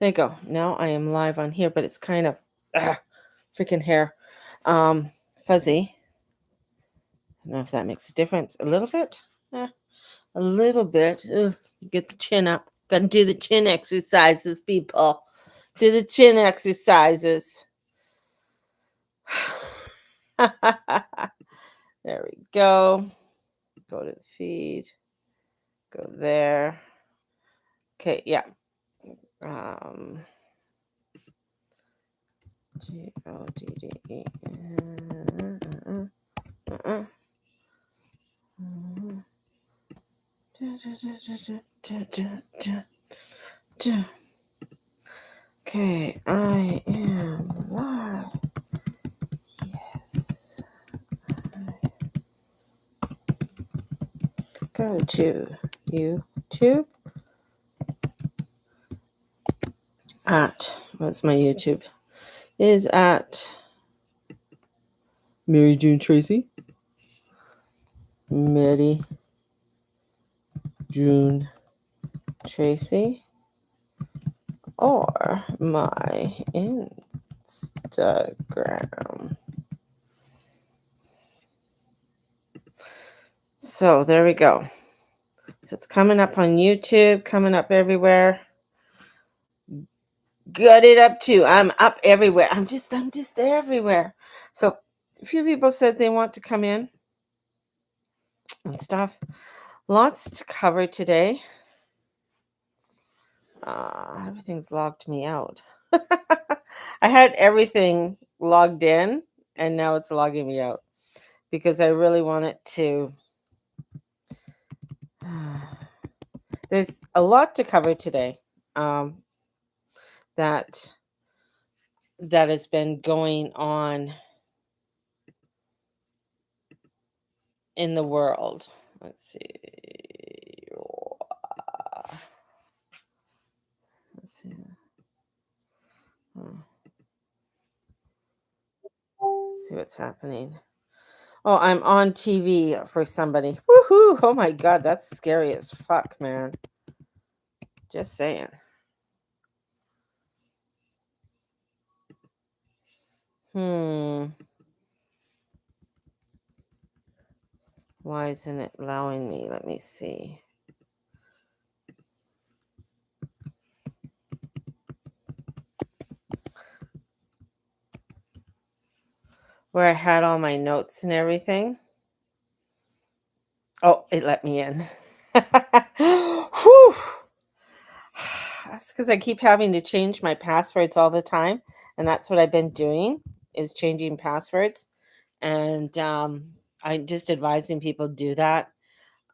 There you go. Now I am live on here, but it's kind of freaking hair. Fuzzy. I don't know if that makes a difference. A little bit. A little bit. Ugh, get the chin up. Gotta do the chin exercises, people. Do the chin exercises. There we go. Go to the feed. Go there. Okay, yeah. G-O-D-D-E. Okay, I am live. Yes. Go to YouTube at, what's my YouTube? Is at Mary June Tracy. Mary June Tracy. Or my Instagram. So there we go. So it's coming up on YouTube, coming up everywhere. Got it up too. I'm up everywhere. I'm just everywhere. So a few people said they want to come in and stuff. Lots to cover today. Everything's logged me out. I had everything logged in and now it's logging me out because I really want it to. There's a lot to cover today. That has been going on in the world. Let's see. Let's see. See what's happening. Oh, I'm on TV for somebody. Woohoo! Oh my god, that's scary as fuck, man. Just saying. Why isn't it allowing me? Let me see. Where I had all my notes and everything. Oh, it let me in. Whew. That's because I keep having to change my passwords all the time. And that's what I've been doing is changing passwords. And I'm just advising people do that.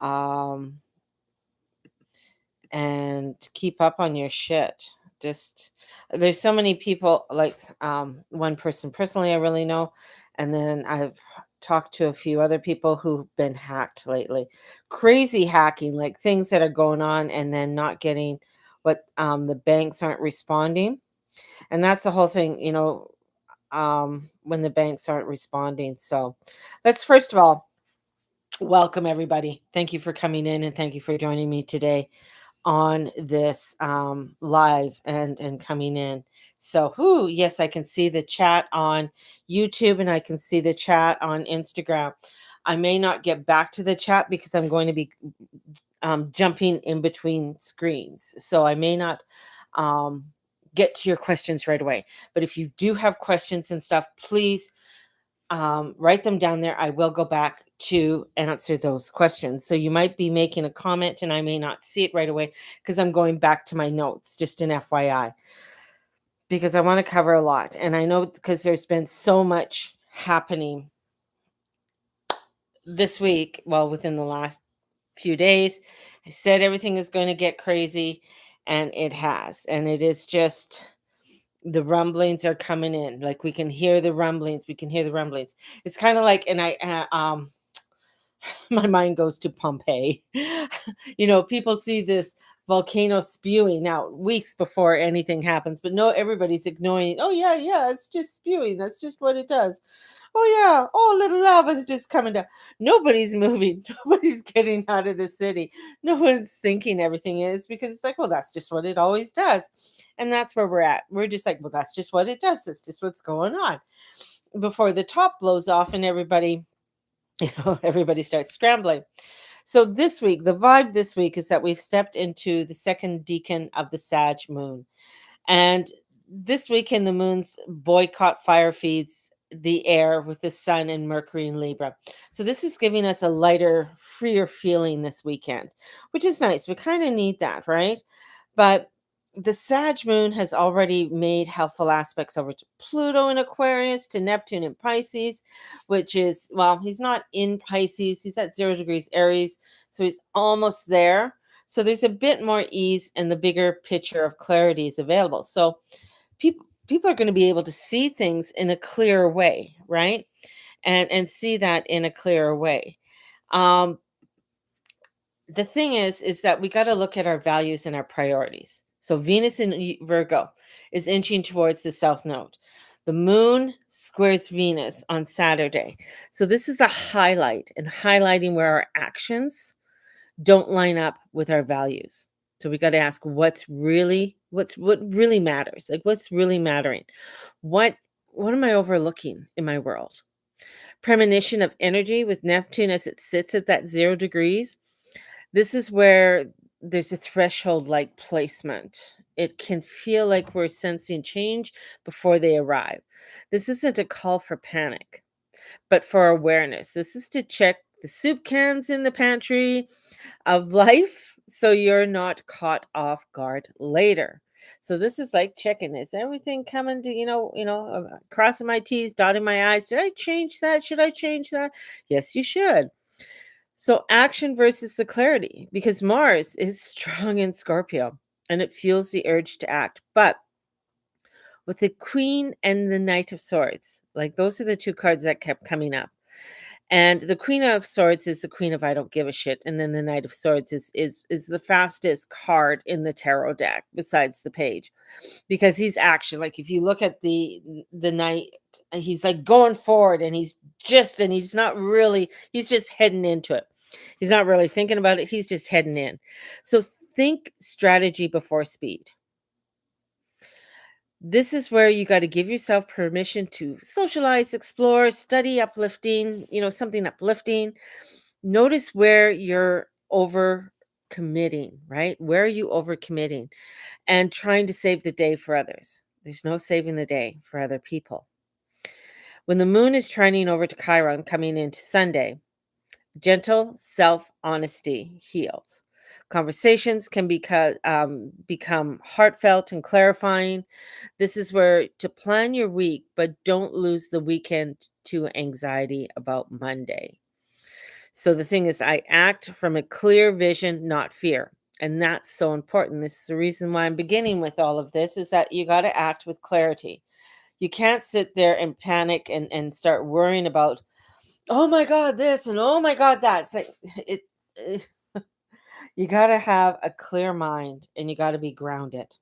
And keep up on your shit. Just there's so many people like one person personally I really know, and then I've talked to a few other people who've been hacked lately. Crazy hacking, like things that are going on and then not getting what the banks aren't responding. And that's the whole thing, when the banks aren't responding. So let's first of all welcome everybody. Thank you for coming in and thank you for joining me today on this live and coming in. So, yes, I can see the chat on YouTube and I can see the chat on Instagram. I may not get back to the chat because I'm going to be jumping in between screens. So I may not get to your questions right away. But if you do have questions and stuff, please write them down there. I will go back to answer those questions. So you might be making a comment and I may not see it right away because I'm going back to my notes, just an FYI, because I want to cover a lot. And I know because there's been so much happening this week, well, within the last few days. I said everything is going to get crazy, and it has. And it is just the rumblings are coming in. Like we can hear the rumblings. We can hear the rumblings. It's kind of like, and my mind goes to Pompeii. People see this volcano spewing out weeks before anything happens. But no, everybody's ignoring. Oh yeah, yeah, it's just spewing. That's just what it does. Oh yeah, oh little lava's just coming down. Nobody's moving. Nobody's getting out of the city. No one's thinking everything is, because it's like, well, that's just what it always does. And that's where we're at. We're just like, well, that's just what it does. That's just what's going on. Before the top blows off and everybody, everybody starts scrambling. So this week, the vibe this week is that we've stepped into the second decan of the Sag moon. And this weekend, the moon's boycott fire feeds the air with the sun and Mercury in Libra. So this is giving us a lighter, freer feeling this weekend, which is nice. We kind of need that, right? But the Sag moon has already made helpful aspects over to Pluto in Aquarius, to Neptune in Pisces, which is, well, he's not in Pisces, he's at 0 degrees Aries, so he's almost there. So there's a bit more ease, and the bigger picture of clarity is available. So people are going to be able to see things in a clearer way, right? And see that in a clearer way. Um, the thing is that we got to look at our values and our priorities. So Venus in Virgo is inching towards the south node. The moon squares Venus on Saturday. So this is a highlight, and highlighting where our actions don't line up with our values. So we got to ask what really matters. Like, what's really mattering? What am I overlooking in my world? Premonition of energy with Neptune as it sits at that 0 degrees. This is where there's a threshold like placement. It can feel like we're sensing change before they arrive. This isn't a call for panic, but for awareness. This is to check the soup cans in the pantry of life so you're not caught off guard later. So this is like checking, is everything coming to, crossing my T's, dotting my I's. Did I change that? Should I change that? Yes, you should. So action versus the clarity, because Mars is strong in Scorpio and it fuels the urge to act. But with the Queen and the Knight of Swords, like those are the two cards that kept coming up. And the Queen of Swords is the Queen of I don't give a shit, and then the Knight of Swords is the fastest card in the tarot deck besides the page, because he's actually, like, if you look at the knight, he's like going forward, and he's not really, he's just heading into it. He's not really thinking about it. He's just heading in. So think strategy before speed. This is where you got to give yourself permission to socialize, explore, study, uplifting, something uplifting. Notice where you're over committing, right? Where are you over committing and trying to save the day for others? There's no saving the day for other people. When the moon is trending over to Chiron coming into Sunday, gentle self honesty heals. Conversations can become heartfelt and clarifying. This is where to plan your week, but don't lose the weekend to anxiety about Monday. So the thing is, I act from a clear vision, not fear. And that's so important. This is the reason why I'm beginning with all of this, is that you got to act with clarity. You can't sit there and panic and start worrying about, oh my God, this, and oh my God, that. It's like, it you got to have a clear mind, and you got to be grounded.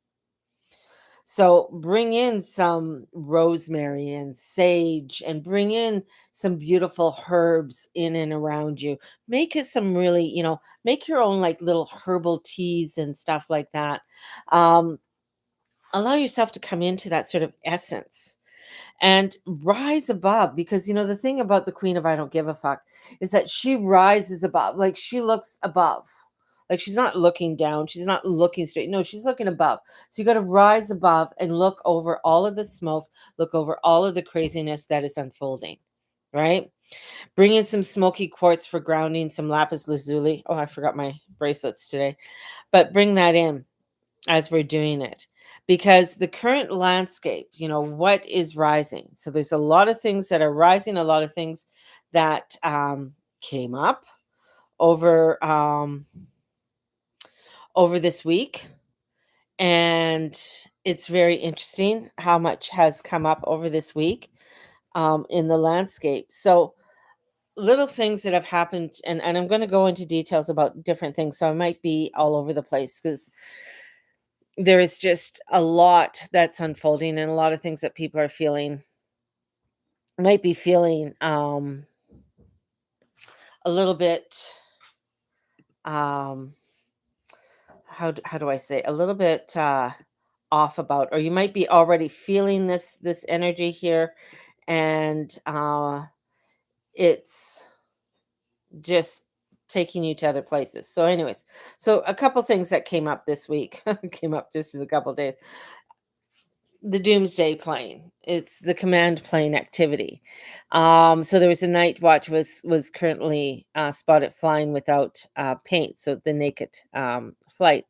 So bring in some rosemary and sage, and bring in some beautiful herbs in and around you. Make it some really, make your own like little herbal teas and stuff like that. Um, Allow yourself to come into that sort of essence and rise above, because the thing about the Queen of I don't give a fuck is that she rises above. Like, she looks above. Like, she's not looking down, she's not looking straight. No, she's looking above. So you got to rise above and look over all of the smoke, look over all of the craziness that is unfolding, right? Bring in some smoky quartz for grounding, some lapis lazuli. Oh, I forgot my bracelets today. But bring that in as we're doing it, because the current landscape, what is rising? So there's a lot of things that are rising, a lot of things that came up over over this week, and it's very interesting how much has come up over this week in the landscape. So little things that have happened, and I'm going to go into details about different things, so I might be all over the place because there is just a lot that's unfolding and a lot of things that people are feeling, might be feeling a little bit, um how do I say, a little bit off about, or you might be already feeling this energy here, and it's just taking you to other places. So anyways, so a couple things that came up this week came up just as a couple days. The doomsday plane, it's the command plane activity. So there was a night watch was currently spotted flying without paint, so the naked flight.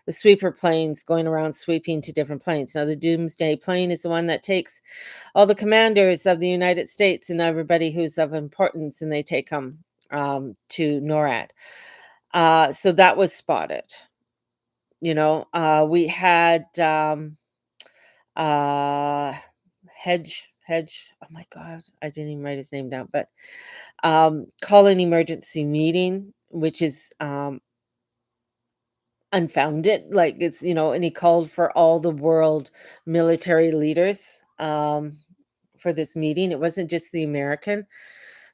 The sweeper planes going around sweeping to different planes. Now the doomsday plane is the one that takes all the commanders of the United States and everybody who's of importance, and they take them to NORAD. So that was spotted. We had uh hedge, oh my god, I didn't even write his name down, but call an emergency meeting, which is unfounded, like, it's, and he called for all the world military leaders for this meeting. It wasn't just the American.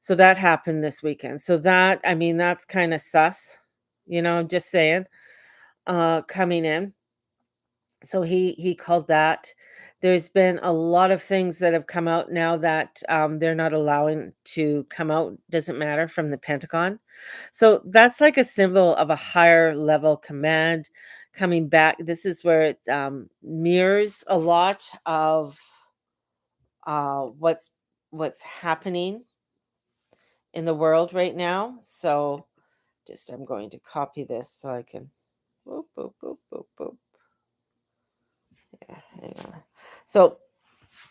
So that happened this weekend. So that, I mean, that's kind of sus, I'm just saying, coming in. So he called that. There's been a lot of things that have come out now that they're not allowing to come out, doesn't matter, from the Pentagon. So that's like a symbol of a higher level command coming back. This is where it mirrors a lot of what's happening in the world right now. So just, I'm going to copy this so I can. Boop, boop, boop, boop, boop. Yeah, hang on. So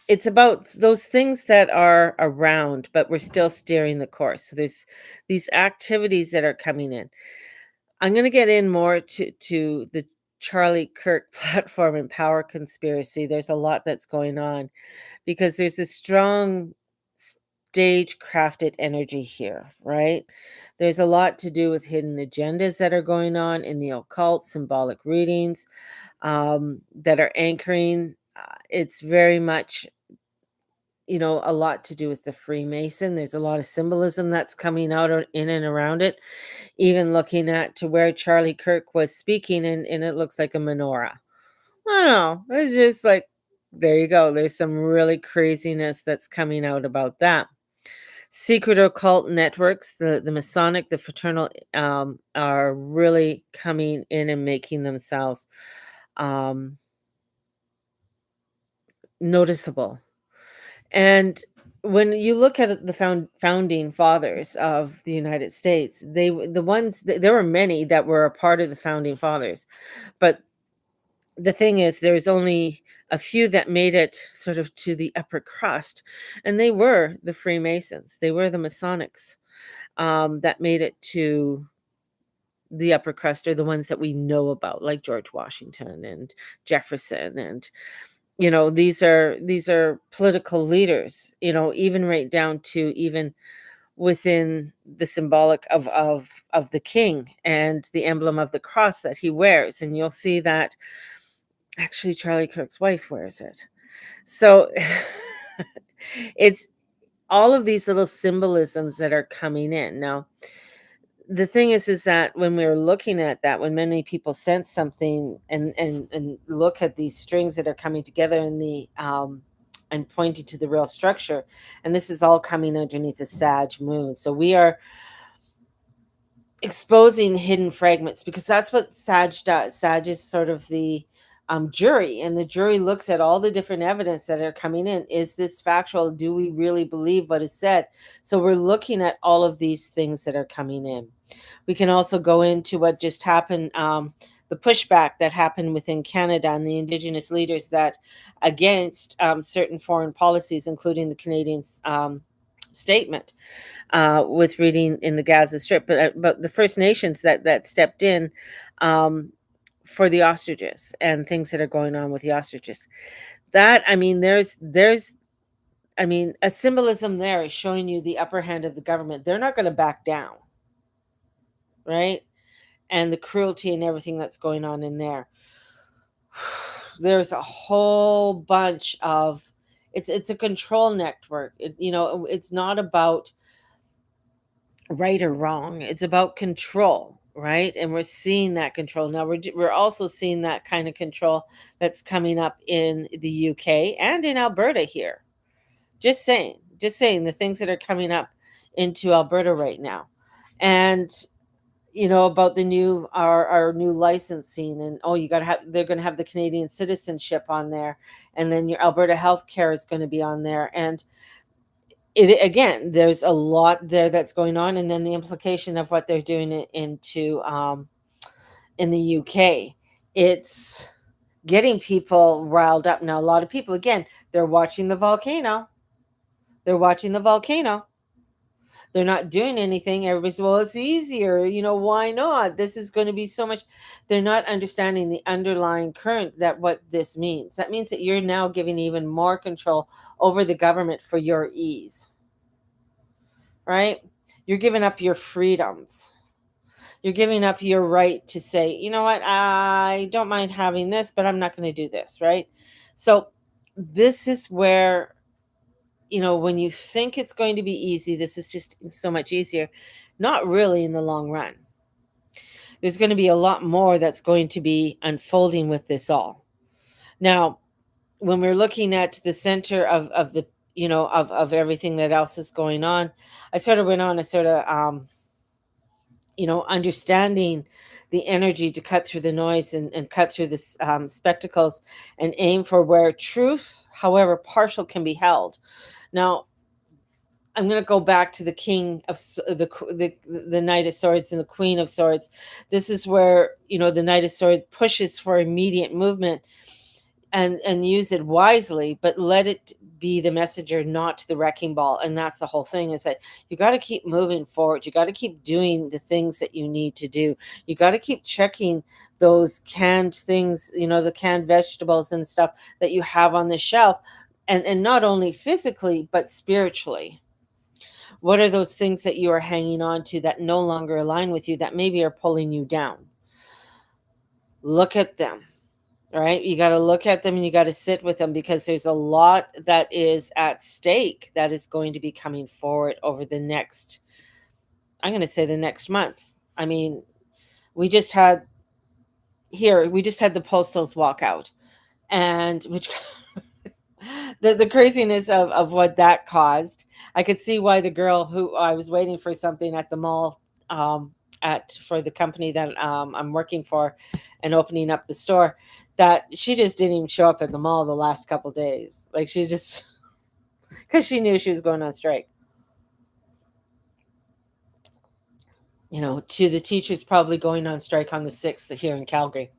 it's about those things that are around, but we're still steering the course. So there's these activities that are coming in. I'm going to get in more to the Charlie Kirk platform and power conspiracy. There's a lot that's going on because there's a strong stage crafted energy here, right? There's a lot to do with hidden agendas that are going on in the occult, symbolic readings that are anchoring. It's very much, a lot to do with the Freemason. There's a lot of symbolism that's coming out in and around it. Even looking at to where Charlie Kirk was speaking, and it looks like a menorah. I don't know. It's just like, there you go. There's some really craziness that's coming out about that. Secret occult networks, the Masonic, the fraternal, are really coming in and making themselves um, noticeable. And when you look at the founding fathers of the United States, there were many that were a part of the founding fathers, but the thing is, there's only a few that made it sort of to the upper crust, and they were the Freemasons. They were the Masonics that made it to the upper crust, or the ones that we know about, like George Washington and Jefferson, and these are political leaders, even right down to even within the symbolic of the king and the emblem of the cross that he wears, and you'll see that actually Charlie Kirk's wife wears it. So it's all of these little symbolisms that are coming in now. The thing is that when we're looking at that, when many people sense something and look at these strings that are coming together in the and pointing to the real structure, and this is all coming underneath the Sag moon. So we are exposing hidden fragments, because that's what Sag does. Sag is sort of the jury, and the jury looks at all the different evidence that are coming in. Is this factual? Do we really believe what is said? So we're looking at all of these things that are coming in. We can also go into what just happened, the pushback that happened within Canada and the Indigenous leaders that against certain foreign policies, including the Canadian statement with reading in the Gaza Strip, but the First Nations that stepped in um, for the ostriches and things that are going on with the ostriches. That, I mean, there's I mean, a symbolism there is showing you the upper hand of the government. They're not going to back down, right? And the cruelty and everything that's going on in there. There's a whole bunch of it's a control network. It's not about right or wrong. It's about control, right? And we're seeing that control now. We're also seeing that kind of control that's coming up in the UK and in Alberta here. Just saying the things that are coming up into Alberta right now. And about the new our new licensing, and you got to have they're going to have the Canadian citizenship on there, and then your Alberta healthcare is going to be on there. And it again, there's a lot there that's going on, and then the implication of what they're doing into in the UK. It's getting people riled up now. A lot of people, again, they're watching the volcano. They're watching the volcano. They're not doing anything. Everybody's, well, it's easier. Why not? This is going to be so much. They're not understanding the underlying current that what this means. That means that you're now giving even more control over the government for your ease, right? You're giving up your freedoms. You're giving up your right to say, you know what, I don't mind having this, but I'm not going to do this, right? So, this is where, when you think it's going to be easy, this is just so much easier. Not really in the long run. There's going to be a lot more that's going to be unfolding with this all. Now, when we're looking at the center of the, of everything that else is going on, I sort of went on a sort of, understanding the energy to cut through the noise and cut through the spectacles and aim for where truth, however partial, can be held. Now, I'm going to go back to the king of the knight of swords and the queen of swords. This is where the knight of swords pushes for immediate movement and use it wisely, but let it be the messenger, not the wrecking ball. And that's the whole thing, is that you got to keep moving forward. You got to keep doing the things that you need to do. You got to keep checking those canned things, the canned vegetables and stuff that you have on the shelf, and not only physically but spiritually. What are those things that you are hanging on to that no longer align with you, that maybe are pulling you down? Look at them. Right? You got to look at them and you got to sit with them, because there's a lot that is at stake that is going to be coming forward over the next, I'm going to say, the next month. I mean, we just had the postals walk out, and which the craziness of what that caused. I could see why the girl who I was waiting for something at the mall, at for the company that I'm working for and opening up the store, that she just didn't even show up at the mall the last couple days. Like, she just, because she knew she was going on strike. To the teachers probably going on strike on the 6th here in Calgary.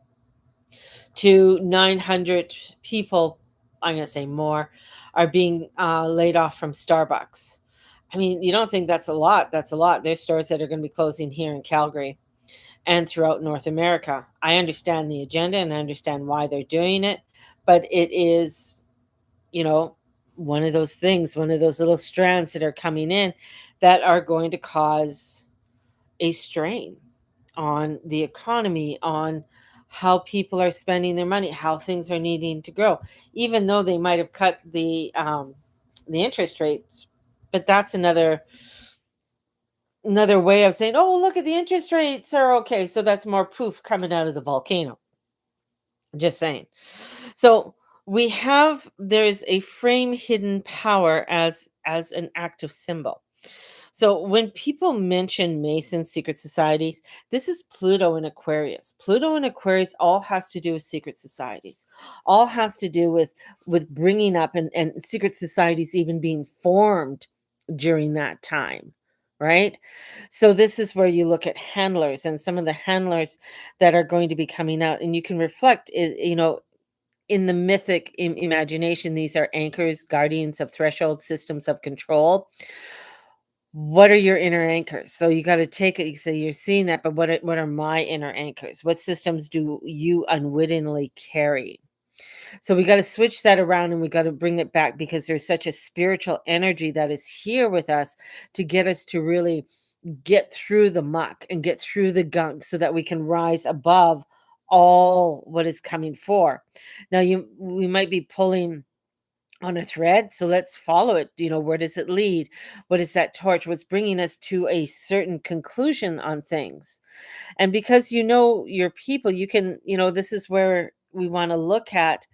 To 900 people, I'm going to say more, are being laid off from Starbucks. I mean, you don't think that's a lot? That's a lot. There's stores that are going to be closing here in Calgary and throughout North America. I understand the agenda and I understand why they're doing it, but it is, one of those things, one of those little strands that are coming in that are going to cause a strain on the economy, on how people are spending their money, how things are needing to grow, even though they might have cut the interest rates. But that's another way of saying, oh, look at the interest rates are okay. So that's more proof coming out of the volcano. Just saying. So there's a frame hidden power as an active symbol. So when people mention Mason secret societies, this is Pluto in Aquarius. Pluto in Aquarius all has to do with secret societies. All has to do with bringing up and secret societies even being formed during that time, right? So this is where you look at handlers and some of the handlers that are going to be coming out, and you can reflect, in the mythic imagination, these are anchors, guardians of threshold systems of control. What are your inner anchors? So you got to take it. You say you're seeing that, but what are my inner anchors? What systems do you unwittingly carry? So we got to switch that around and we got to bring it back because there's such a spiritual energy that is here with us to get us to really get through the muck and get through the gunk so that we can rise above all what is coming for. Now you we might be pulling on a thread, so let's follow it. Where does it lead? What is that torch? What's bringing us to a certain conclusion on things? And because you know your people, you can, this is where we want to look at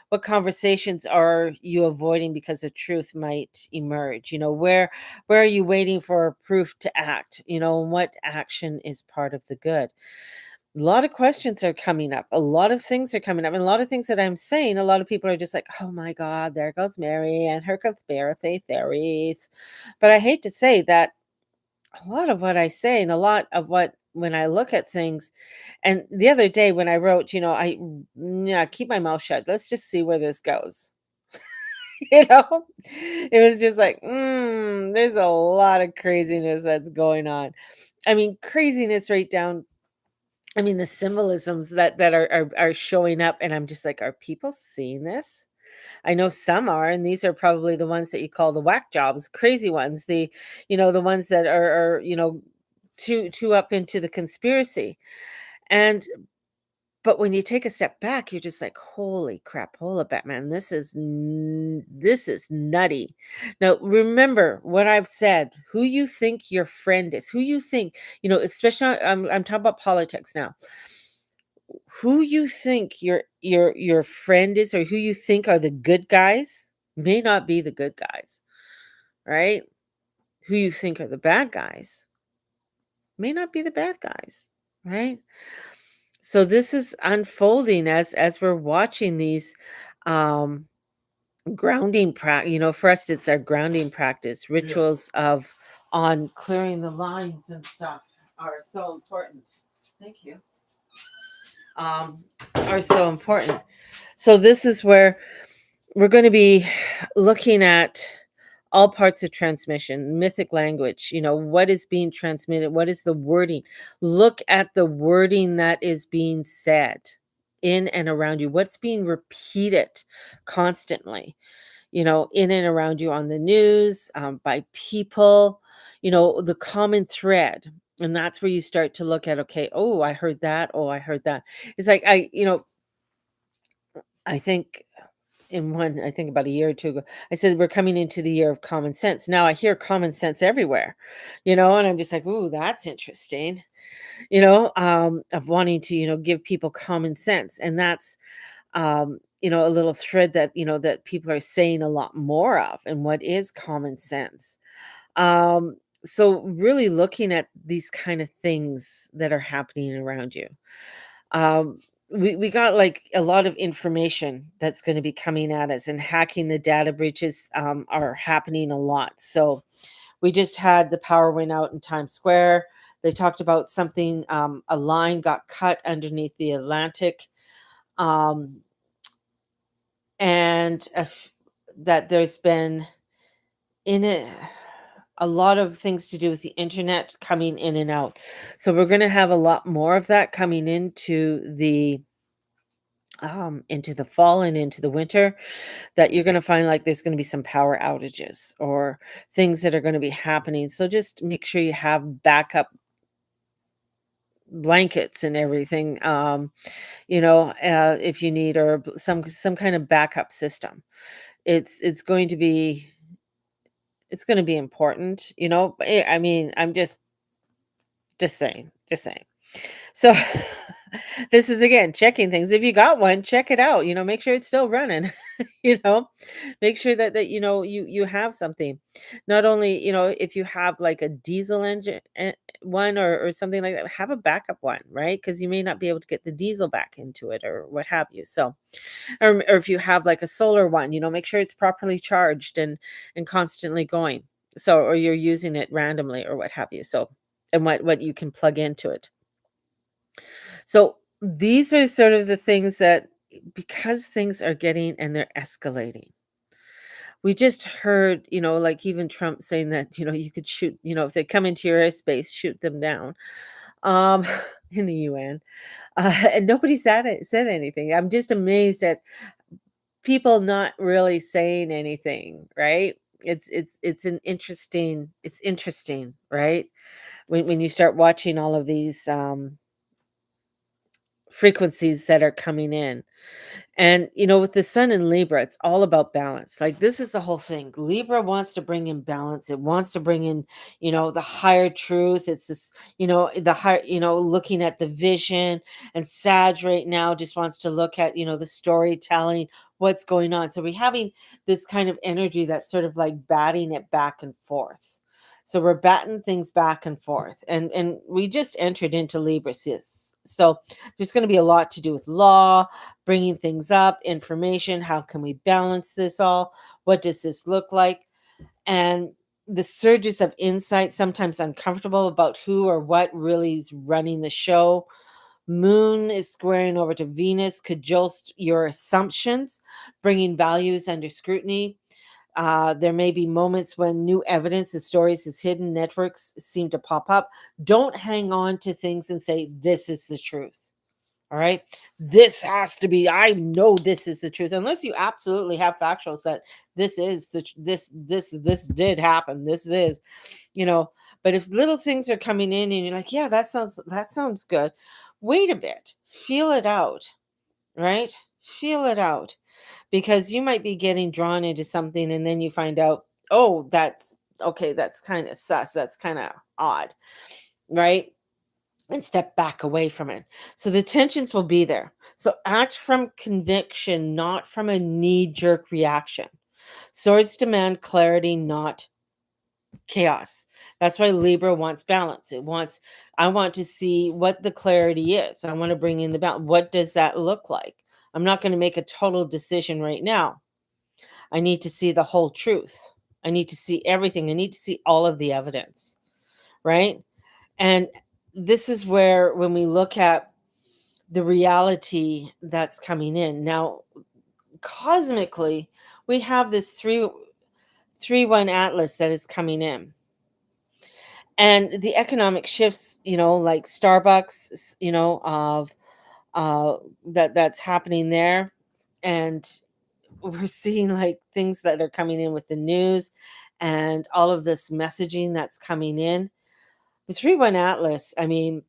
what conversations are you avoiding because the truth might emerge. Where are you waiting for proof to act? And what action is part of the good? A lot of questions are coming up. A lot of things are coming up. And a lot of things that I'm saying, a lot of people are just like, oh my God, there goes Mary and her conspiracy theories. But I hate to say that a lot of what I say and a lot of what when I look at things, and the other day when I wrote, yeah, keep my mouth shut. Let's just see where this goes. you know, it was just like, there's a lot of craziness that's going on. I mean, craziness right down. I mean, the symbolisms that are showing up, and I'm just like, are people seeing this? I know some are, and these are probably the ones that you call the whack jobs, crazy ones, the ones that are too up into the conspiracy. And but when you take a step back, you're just like, holy crap, hold up, Batman. This is nutty. Now remember what I've said, who you think your friend is, who you think, especially I'm talking about politics now. Who you think your friend is or who you think are the good guys may not be the good guys, right? Who you think are the bad guys may not be the bad guys, right? So this is unfolding as we're watching these um grounding practice. For us it's our grounding practice. Yeah. Rituals of on clearing the lines and stuff are so important. Thank you. um are so important. So this is where we're going to be looking at all parts of transmission, mythic language, what is being transmitted, what is the wording. Look at the wording that is being said in and around you, what's being repeated constantly, in and around you on the news, by people, the common thread. And that's where you start to look at, okay, oh, I heard that. Oh, I heard that. It's like, I think I think about a year or two ago, I said we're coming into the year of common sense. Now I hear common sense everywhere, and I'm just like, ooh, that's interesting, of wanting to, give people common sense. And that's, a little thread that, that people are saying a lot more of. And what is common sense? So really looking at these kind of things that are happening around you. um we got like a lot of information that's going to be coming at us, and hacking the data breaches are happening a lot. So we just had the power went out in Times Square. They talked about something, a line got cut underneath the Atlantic, um and that there's been in it a lot of things to do with the internet coming in and out. So we're going to have a lot more of that coming into the fall and into the winter, that you're going to find like there's going to be some power outages or things that are going to be happening. So just make sure you have backup blankets and everything, if you need, or some kind of backup system. It's going to be important, but I mean, I'm just saying, just saying. So this is again checking things. If you got one, check it out. Make sure it's still running. you know, make sure that you have something. Not only, if you have like a diesel engine one, or something like that, have a backup one, right? Because you may not be able to get the diesel back into it or what have you. So, or if you have like a solar one, make sure it's properly charged and constantly going. So, or you're using it randomly or what have you. So, and what you can plug into it. So these are sort of the things that, because things are getting and they're escalating. We just heard, like even Trump saying that, you could shoot, if they come into your airspace, shoot them down. Um, in the UN, and nobody said anything. I'm just amazed at people not really saying anything, right? It's interesting, right? When you start watching all of these frequencies that are coming in. And, with the sun in Libra, it's all about balance. Like, this is the whole thing. Libra wants to bring in balance. It wants to bring in, the higher truth. It's this, the higher, looking at the vision. And Sag right now just wants to look at, the storytelling, what's going on. So we're having this kind of energy that's sort of like batting it back and forth. So we're batting things back and forth. And we just entered into Libra, sis. So there's going to be a lot to do with law, bringing things up, information. How can we balance this all? What does this look like? And the surges of insight, sometimes uncomfortable about who or what really is running the show. Moon is squaring over to Venus, could jolt your assumptions, bringing values under scrutiny. There may be moments when new evidence and stories is hidden, networks seem to pop up. Don't hang on to things and say, this is the truth. All right. This has to be, I know this is the truth, unless you absolutely have factuals that this is this did happen. This is, you know, but if little things are coming in and you're like, yeah, that sounds good. Wait a bit. Feel it out, right? Feel it out, because you might be getting drawn into something and then you find out, oh, that's okay, that's kind of sus. That's kind of odd, right? And step back away from it. So the tensions will be there. So act from conviction, not from a knee jerk reaction. Swords demand clarity, not chaos. That's why Libra wants balance. I want to see what the clarity is. I want to bring in the balance. What does that look like? I'm not going to make a total decision right now. I need to see the whole truth. I need to see everything. I need to see all of the evidence, right? And this is where, when we look at the reality that's coming in now, cosmically, we have this 3-1 atlas that is coming in, and the economic shifts, like Starbucks, of that's happening there. And we're seeing like things that are coming in with the news and all of this messaging that's coming in. The 3-1 atlas, I mean,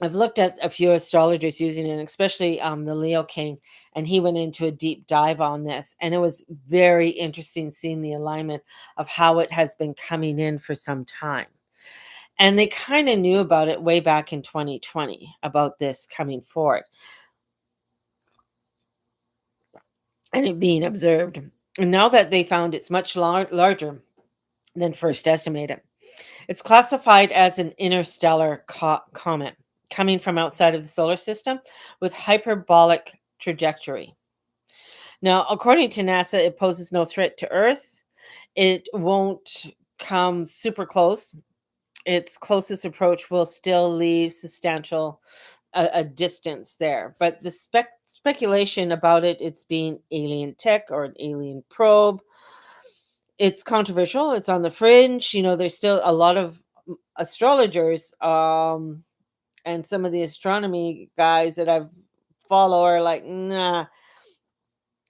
I've looked at a few astrologers using it, especially the Leo King, and he went into a deep dive on this. And it was very interesting seeing the alignment of how it has been coming in for some time. And they kind of knew about it way back in 2020 about this coming forward and it being observed. And now that they found it's much larger than first estimated, it's classified as an interstellar comet coming from outside of the solar system with hyperbolic trajectory. Now, according to NASA, it poses no threat to Earth. It won't come super close. Its closest approach will still leave substantial a distance there. But the speculation about it's being alien tech or an alien probe, it's controversial. It's on the fringe. There's still a lot of astrologers, and some of the astronomy guys that I've follow are like, nah,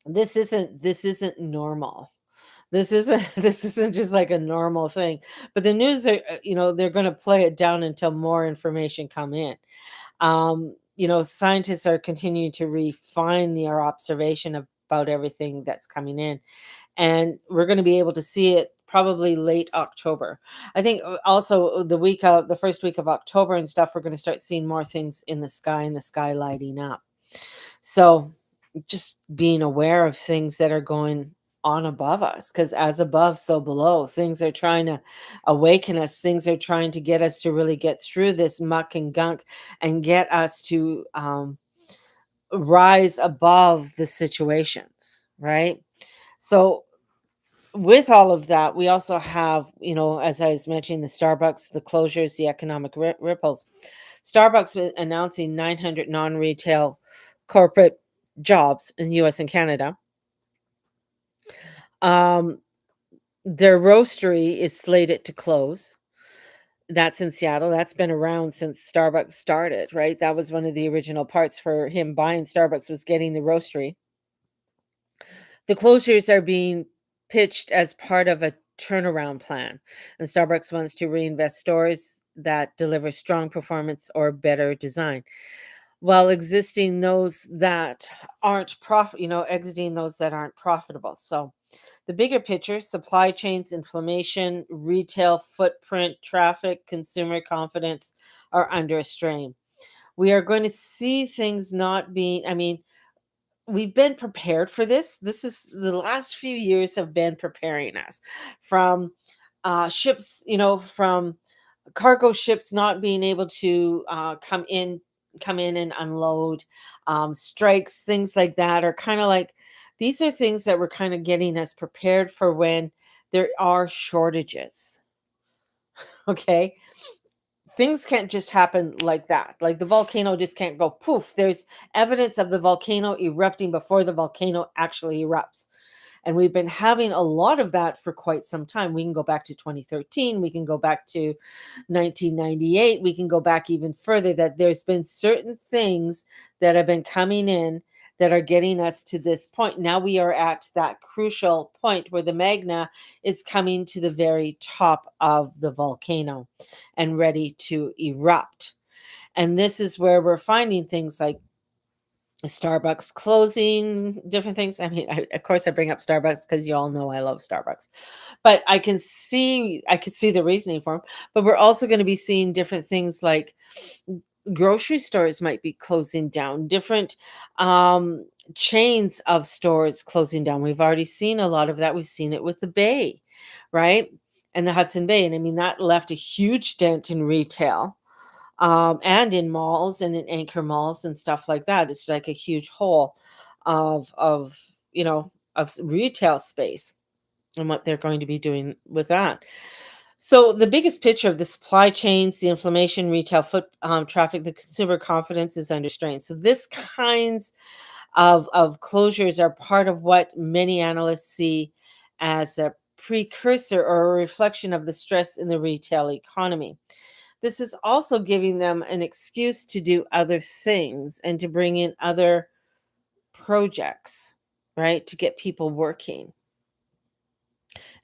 this isn't normal. This isn't just like a normal thing. But the news are, they're going to play it down until more information come in. Scientists are continuing to refine their observation about everything that's coming in, and we're going to be able to see it probably late October. I think also the first week of October and stuff, we're going to start seeing more things in the sky, and the sky lighting up. So just being aware of things that are going on above us, because as above, so below. Things are trying to awaken us. Things are trying to get us to really get through this muck and gunk and get us to rise above the situations, right? So with all of that, we also have, as I was mentioning, the Starbucks, the closures, the economic ripples. Starbucks was announcing 900 non-retail corporate jobs in the US and Canada. Um, their roastery is slated to close. That's in Seattle. That's been around since Starbucks started, right? That was one of the original parts for him buying Starbucks was getting the roastery. The closures are being pitched as part of a turnaround plan, and Starbucks wants to reinvest stores that deliver strong performance or better design, while existing those that exiting those that aren't profitable. So, the bigger picture, supply chains, inflammation, retail footprint, traffic, consumer confidence are under a strain. We are going to see things not being, I mean, we've been prepared for this. This is the last few years have been preparing us from ships, from cargo ships not being able to come in and unload, strikes, things like that are kind of like these are things that were kind of getting us prepared for when there are shortages. Okay, things can't just happen like that. Like the volcano just can't go poof. There's evidence of the volcano erupting before the volcano actually erupts. And we've been having a lot of that for quite some time. We can go back to 2013, we can go back to 1998, we can go back even further, that there's been certain things that have been coming in that are getting us to this point. Now we are at that crucial point where the magna is coming to the very top of the volcano and ready to erupt. And this is where we're finding things like Starbucks closing, different things. I mean, of course, I bring up Starbucks because you all know I love Starbucks, but I could see the reasoning for them. But we're also going to be seeing different things like grocery stores might be closing down, different um, chains of stores closing down. We've already seen a lot of that. We've seen it with the Bay, right, and the Hudson Bay, and I mean that left a huge dent in retail, and in malls and in anchor malls and stuff like that. It's like a huge hole of retail space and what they're going to be doing with that. So the biggest picture of the supply chains, the inflammation, retail foot traffic, the consumer confidence is under strain. So this kinds of closures are part of what many analysts see as a precursor or a reflection of the stress in the retail economy. This is also giving them an excuse to do other things and to bring in other projects, right? To get people working.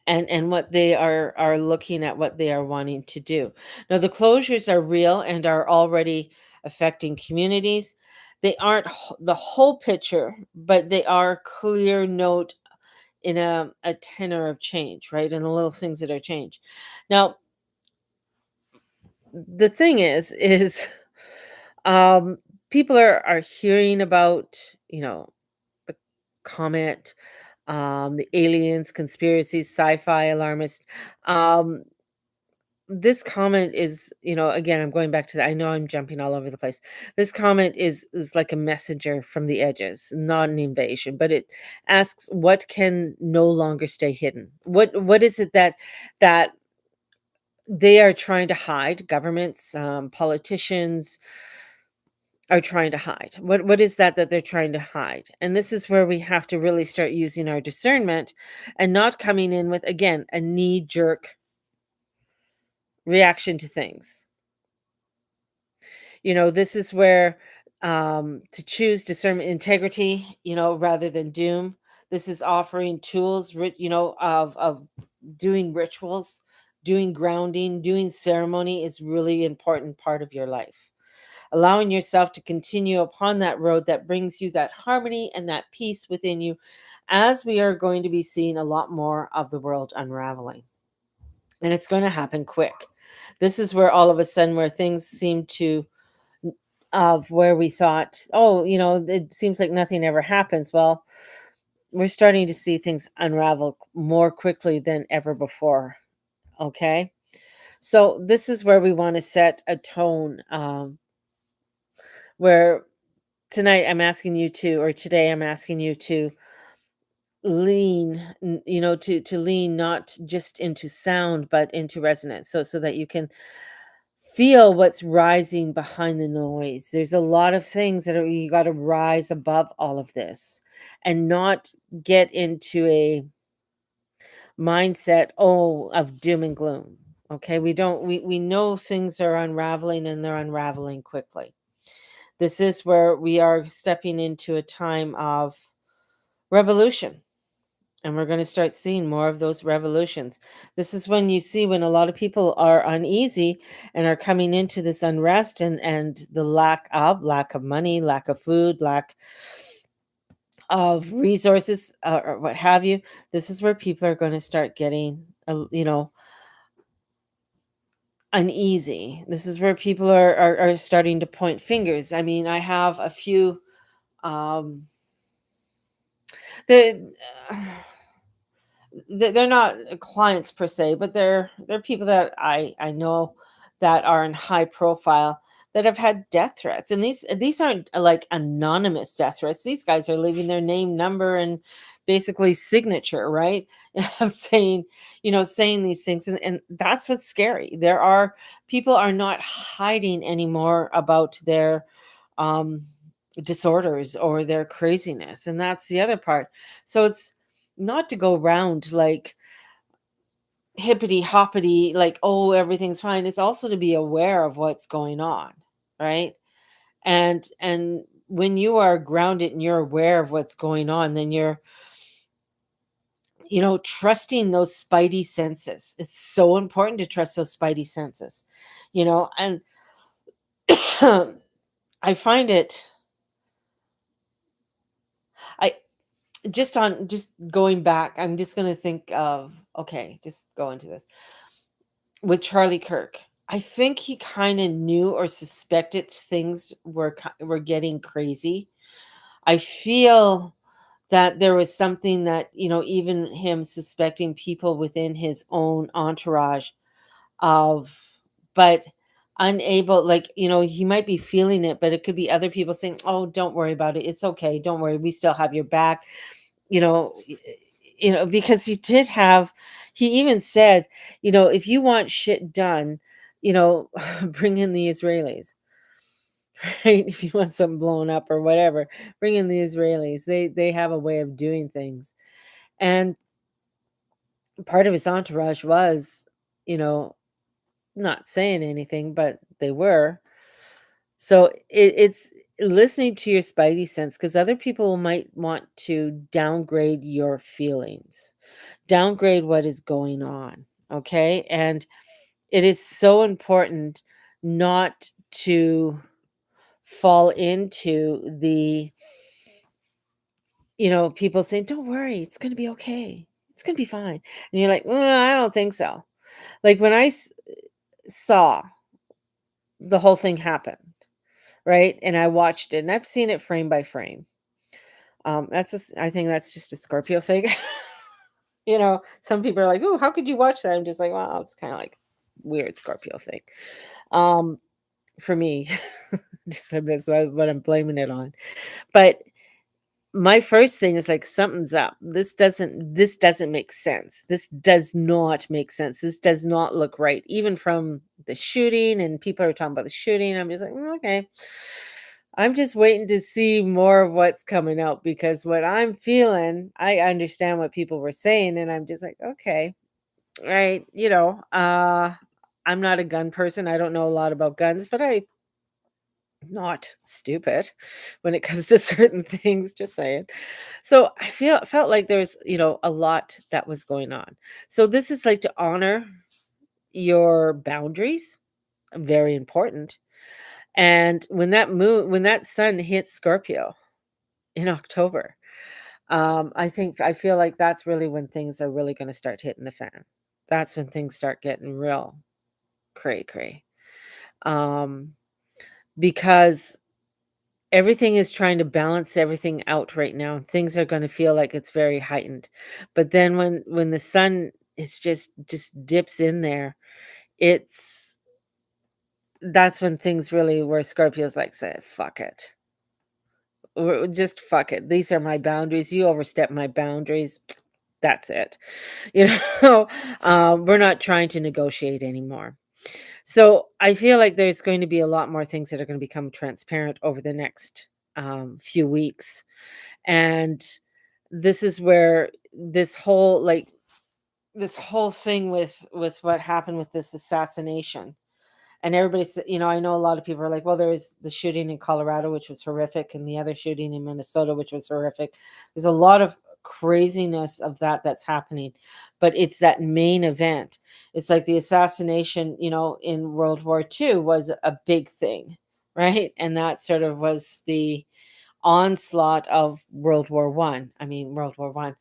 And what they are looking at, what they are wanting to do. Now the closures are real and are already affecting communities. They aren't the whole picture, but they are clear note in a tenor of change, right? And the little things that are change. Now, the thing is um people are hearing about, the comet, the aliens, conspiracies, sci-fi alarmists. um this comment is, again, I'm going back to that. I know I'm jumping all over the place. This comment is like a messenger from the edges, not an invasion, but it asks what can no longer stay hidden. What is it that they are trying to hide? Governments, politicians are trying to hide. What is that they're trying to hide? And this is where we have to really start using our discernment and not coming in with, again, a knee jerk reaction to things. This is where, to choose discernment, integrity, rather than doom. This is offering tools, of doing rituals, doing grounding, doing ceremony is really important part of your life. Allowing yourself to continue upon that road that brings you that harmony and that peace within you, as we are going to be seeing a lot more of the world unraveling. And it's going to happen quick. This is where all of a sudden where things seem to of where we thought, oh, it seems like nothing ever happens. Well, we're starting to see things unravel more quickly than ever before. Okay. So this is where we want to set a tone, where tonight I'm asking you to, or today I'm asking you to to lean not just into sound, but into resonance. So that you can feel what's rising behind the noise. There's a lot of things that you got to rise above all of this and not get into a mindset, of doom and gloom. Okay, we know things are unraveling and they're unraveling quickly. This is where we are stepping into a time of revolution, and we're going to start seeing more of those revolutions. This is when you see when a lot of people are uneasy and are coming into this unrest, and the lack of money, lack of food, lack of resources, or what have you. This is where people are going to start getting uneasy. This is where people are starting to point fingers. I mean, I have a few um they they're not clients per se, but they're people that I know that are in high profile that have had death threats. And these aren't like anonymous death threats. These guys are leaving their name, number, and basically signature, right? Of saying, saying these things. And that's what's scary. People are not hiding anymore about their um disorders or their craziness. And that's the other part. So it's not to go around like hippity hoppity, like, oh, everything's fine. It's also to be aware of what's going on, right? And when you are grounded and you're aware of what's going on, then you're, trusting those spidey senses. It's so important to trust those spidey senses, and I find it, I just going back, I'm just going to think of, okay, just go into this with Charlie Kirk. I think he kind of knew or suspected things were getting crazy. I feel that there was something that, even him suspecting people within his own entourage of, but unable, like, he might be feeling it, but it could be other people saying, "Oh, don't worry about it. It's okay. Don't worry. We still have your back." You know, y- because he even said, if you want shit done, bring in the Israelis, right? If you want something blown up or whatever, bring in the Israelis. They have a way of doing things. And part of his entourage was, you know, not saying anything, but they were. So it's listening to your spidey sense, because other people might want to downgrade your feelings, downgrade what is going on. Okay. And it is so important not to fall into people saying, "Don't worry, it's going to be okay. It's going to be fine." And you're like, I don't think so." Like when saw the whole thing happen, right? And I watched it and I've seen it frame by frame. I think that's just a Scorpio thing. Some people are like, "Oh, how could you watch that?" I'm just like, well, it's kind of like weird Scorpio thing. Um, for me, just that's what I'm blaming it on. But my first thing is like, something's up. This doesn't make sense. This does not make sense. This does not look right. Even from the shooting, and people are talking about the shooting, I'm just like, okay. I'm just waiting to see more of what's coming out, because what I'm feeling, I understand what people were saying, and I'm just like, okay, right, I'm not a gun person. I don't know a lot about guns, but I not stupid when it comes to certain things, just saying. So I felt like there's, a lot that was going on. So this is like to honor your boundaries, very important. And when that sun hits Scorpio in October, I feel like that's really when things are really going to start hitting the fan. That's when things start getting real cray cray. Um, because everything is trying to balance everything out right now. Things are gonna feel like it's very heightened. But then when the sun is just dips in there, it's that's when things really, where Scorpio's like, say, "Fuck it. Just fuck it. These are my boundaries. You overstep my boundaries. That's it." You know? We're not trying to negotiate anymore. So I feel like there's going to be a lot more things that are gonna become transparent over the next, few weeks. And this is where this whole, like, this whole thing with what happened with this assassination. And everybody's, I know a lot of people are like, well, there was the shooting in Colorado, which was horrific, and the other shooting in Minnesota, which was horrific. There's a lot of craziness of that's happening, but it's that main event. It's like the assassination, in World War II was a big thing, right? And that sort of was the onslaught of World War One. I mean, World War One.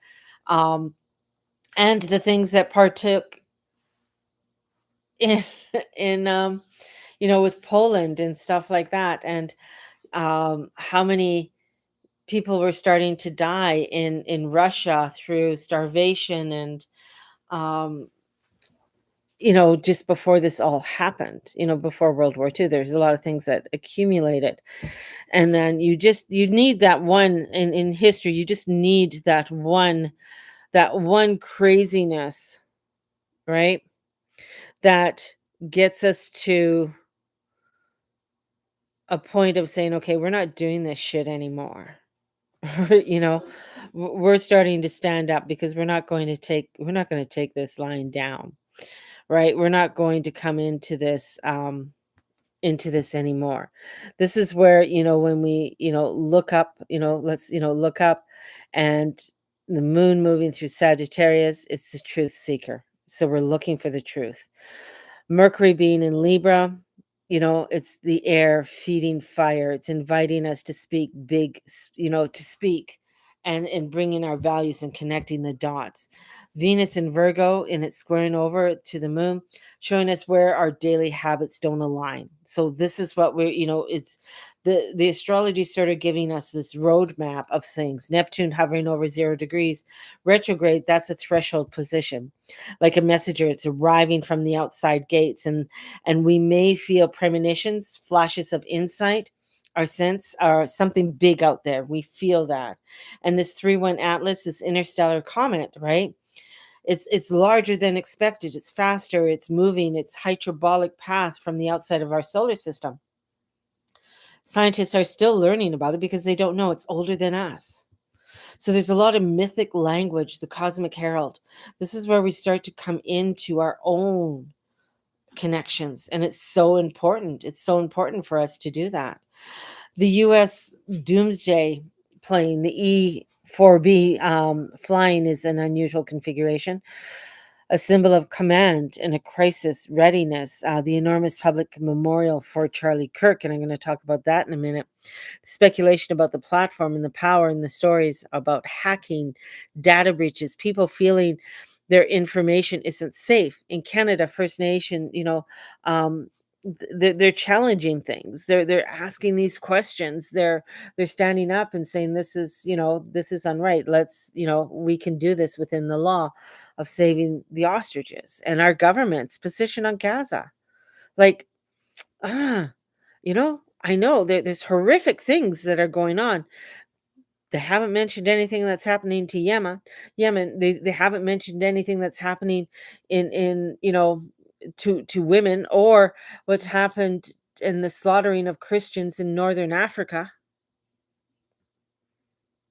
And the things that partook in, in with Poland and stuff like that, and how many people were starting to die in Russia through starvation, and um, just before this all happened, before World War II, there's a lot of things that accumulated, and then you need that one in history. You just need that one craziness, right? That gets us to a point of saying, okay, we're not doing this shit anymore. you know, we're starting to stand up because we're not going to take this lying down, right? We're not going to come into this anymore. This is where, when we, look up, let's, look up, and the moon moving through Sagittarius, it's the truth seeker. So we're looking for the truth. Mercury being in Libra, it's the air feeding fire. It's inviting us to speak to speak and bringing our values and connecting the dots. Venus in Virgo, and it's squaring over to the moon, showing us where our daily habits don't align. So this is what it's the astrology sort of giving us this roadmap of things. Neptune hovering over 0 degrees, retrograde, that's a threshold position, like a messenger. It's arriving from the outside gates, and we may feel premonitions, flashes of insight, our sense or something big out there. We feel that. And this 3-1 Atlas, this interstellar comet, right? It's larger than expected. It's faster, it's moving, it's hyperbolic path from the outside of our solar system. Scientists are still learning about it because they don't know. It's older than us. So there's a lot of mythic language, the cosmic herald. This is where we start to come into our own connections, and it's so important. It's so important for us to do that. The US Doomsday plane, the E-4B, flying, is an unusual configuration, a symbol of command in a crisis readiness. The enormous public memorial for Charlie Kirk, and I'm going to talk about that in a minute. Speculation about the platform and the power, and the stories about hacking, data breaches, people feeling their information isn't safe. In Canada, First Nation, they're challenging things. They're asking these questions. They're standing up and saying, this is unright. We can do this within the law of saving the ostriches, and our government's position on Gaza. Like, ah, I know there's horrific things that are going on. They haven't mentioned anything that's happening to Yemen. They haven't mentioned anything that's happening in to women, or what's happened in the slaughtering of Christians in northern Africa.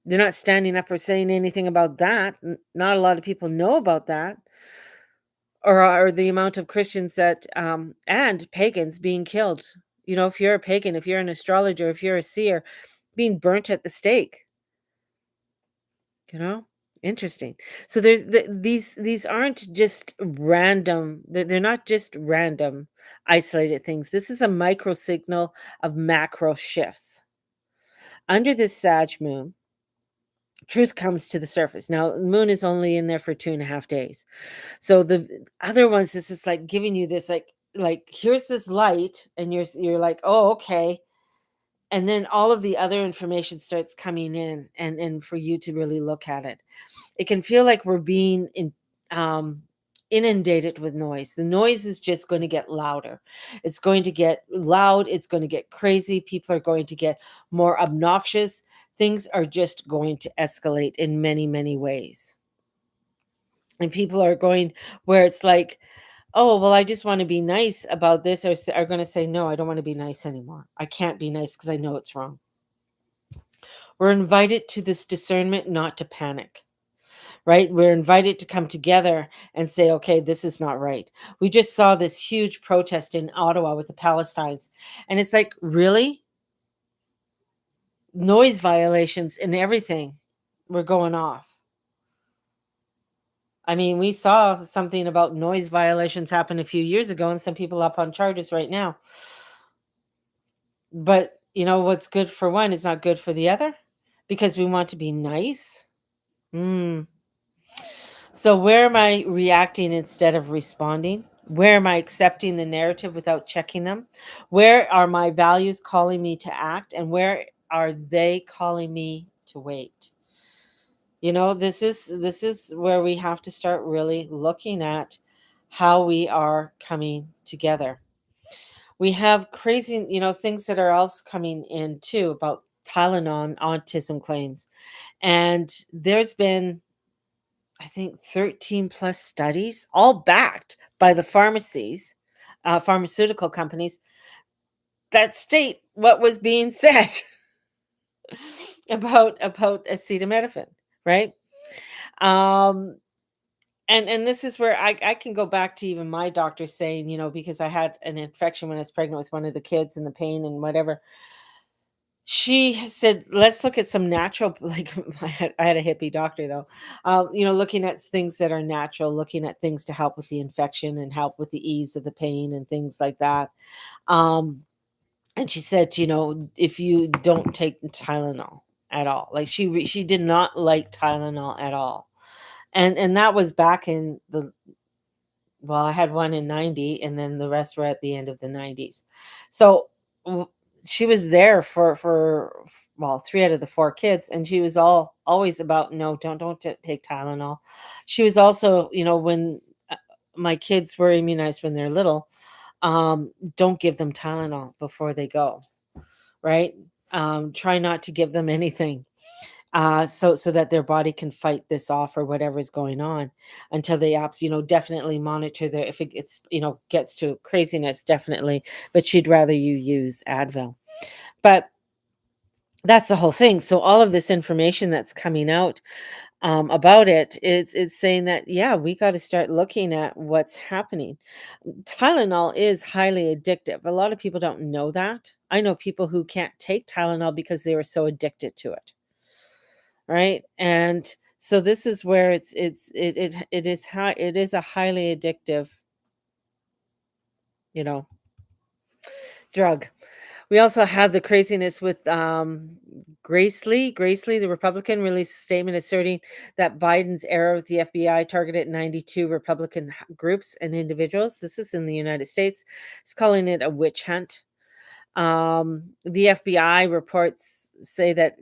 They're not standing up or saying anything about that. Not a lot of people know about that, or the amount of Christians that and pagans being killed. If you're a pagan, if you're an astrologer, if you're a seer, being burnt at the stake. You know? Interesting. So these aren't just random, they're not just random isolated things. This is a micro signal of macro shifts. Under this Sag moon, truth comes to the surface. Now, the moon is only in there for 2.5 days. So the other ones, this is like giving you this, like here's this light, and you're like, oh, okay. And then all of the other information starts coming in, and for you to really look at it. It can feel like we're being inundated with noise. The noise is just going to get louder. It's going to get loud. It's going to get crazy. People are going to get more obnoxious. Things are just going to escalate in many, many ways. And people are going where it's like, oh, well, I just want to be nice about this, or are going to say, no, I don't want to be nice anymore. I can't be nice because I know it's wrong. We're invited to this discernment not to panic. right? We're invited to come together and say, okay, this is not right. We just saw this huge protest in Ottawa with the Palestinians. And it's like, really? Noise violations and everything were going off. I mean, we saw something about noise violations happen a few years ago, and some people up on charges right now. But what's good for one is not good for the other because we want to be nice. Mm. So, where am I reacting instead of responding? Where am I accepting the narrative without checking them? Where are my values calling me to act? And where are they calling me to wait? This is where we have to start really looking at how we are coming together. We have crazy, things that are else coming in too about Tylenol and autism claims. And there's been, I think, 13 plus studies, all backed by the pharmaceutical companies that state what was being said about acetaminophen, right? Um, and this is where I can go back to even my doctor saying, because I had an infection when I was pregnant with one of the kids and the pain and whatever. She said, "Let's look at some natural." Like I had a hippie doctor though, looking at things that are natural, looking at things to help with the infection and help with the ease of the pain and things like that. Um, and she said, if you don't take Tylenol at all, like she did not like Tylenol at all, and that was back in the well, I had one in 90 and then the rest were at the end of the 90s. So, w she was there for well, 3 out of the 4 kids, and she was always about, "No, don't t take Tylenol." She was also, when, my kids were immunized when they're little, don't give them Tylenol before they go, right? Try not to give them anything so that their body can fight this off or whatever is going on until they definitely monitor their if it gets to craziness, definitely. But she'd rather you use Advil. But that's the whole thing. So all of this information that's coming out about it's saying that yeah, we got to start looking at what's happening. Tylenol is highly addictive. A lot of people don't know that. I know people who can't take Tylenol because they were so addicted to it, right? And so this is where it is a highly addictive, you know, drug. We also have the craziness with Grace Lee. Grace Lee, the Republican, released a statement asserting that Biden's era with the FBI targeted 92 Republican groups and individuals. This is in the United States. It's calling it a witch hunt. The FBI reports say that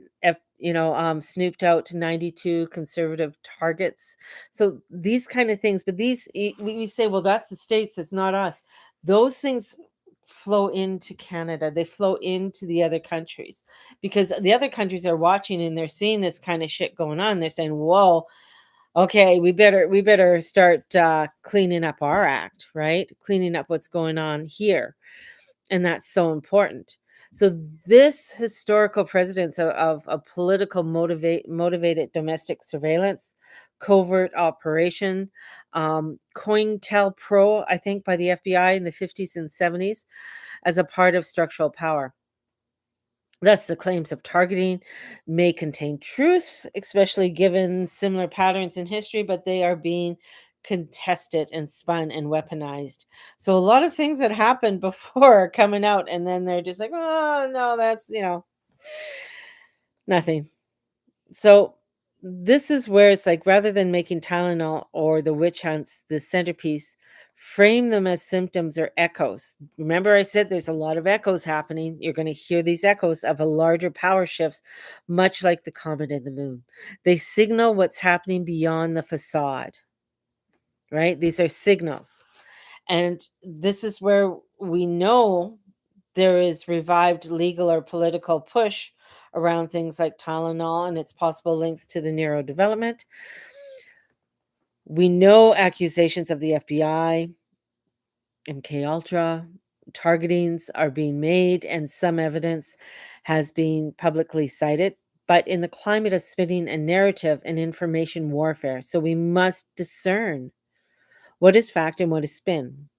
snooped out 92 conservative targets. So these kind of things, but we say, well, that's the states, it's not us. Those things flow into Canada. They flow into the other countries because the other countries are watching and they're seeing this kind of shit going on. They're saying, "Whoa, okay, we better start cleaning up our act, right? Cleaning up what's going on here." And that's so important. So this historical precedence of political motivated domestic surveillance, covert operation, COINTELPRO, I think by the FBI in the 50s and 70s, as a part of structural power. Thus, the claims of targeting may contain truth, especially given similar patterns in history, but they are being contested and spun and weaponized. So, a lot of things that happened before are coming out, and then they're just like, oh, no, that's, nothing. So, this is where it's like rather than making Tylenol or the witch hunts the centerpiece, frame them as symptoms or echoes. Remember, I said there's a lot of echoes happening. You're going to hear these echoes of a larger power shifts, much like the comet and the moon. They signal what's happening beyond the facade, right? These are signals. And this is where we know there is revived legal or political push around things like Tylenol and its possible links to the neurodevelopment. We know accusations of the FBI, MK Ultra, targetings are being made, and some evidence has been publicly cited. but in the climate of spinning and narrative and information warfare. So we must discern what is fact and what is spin.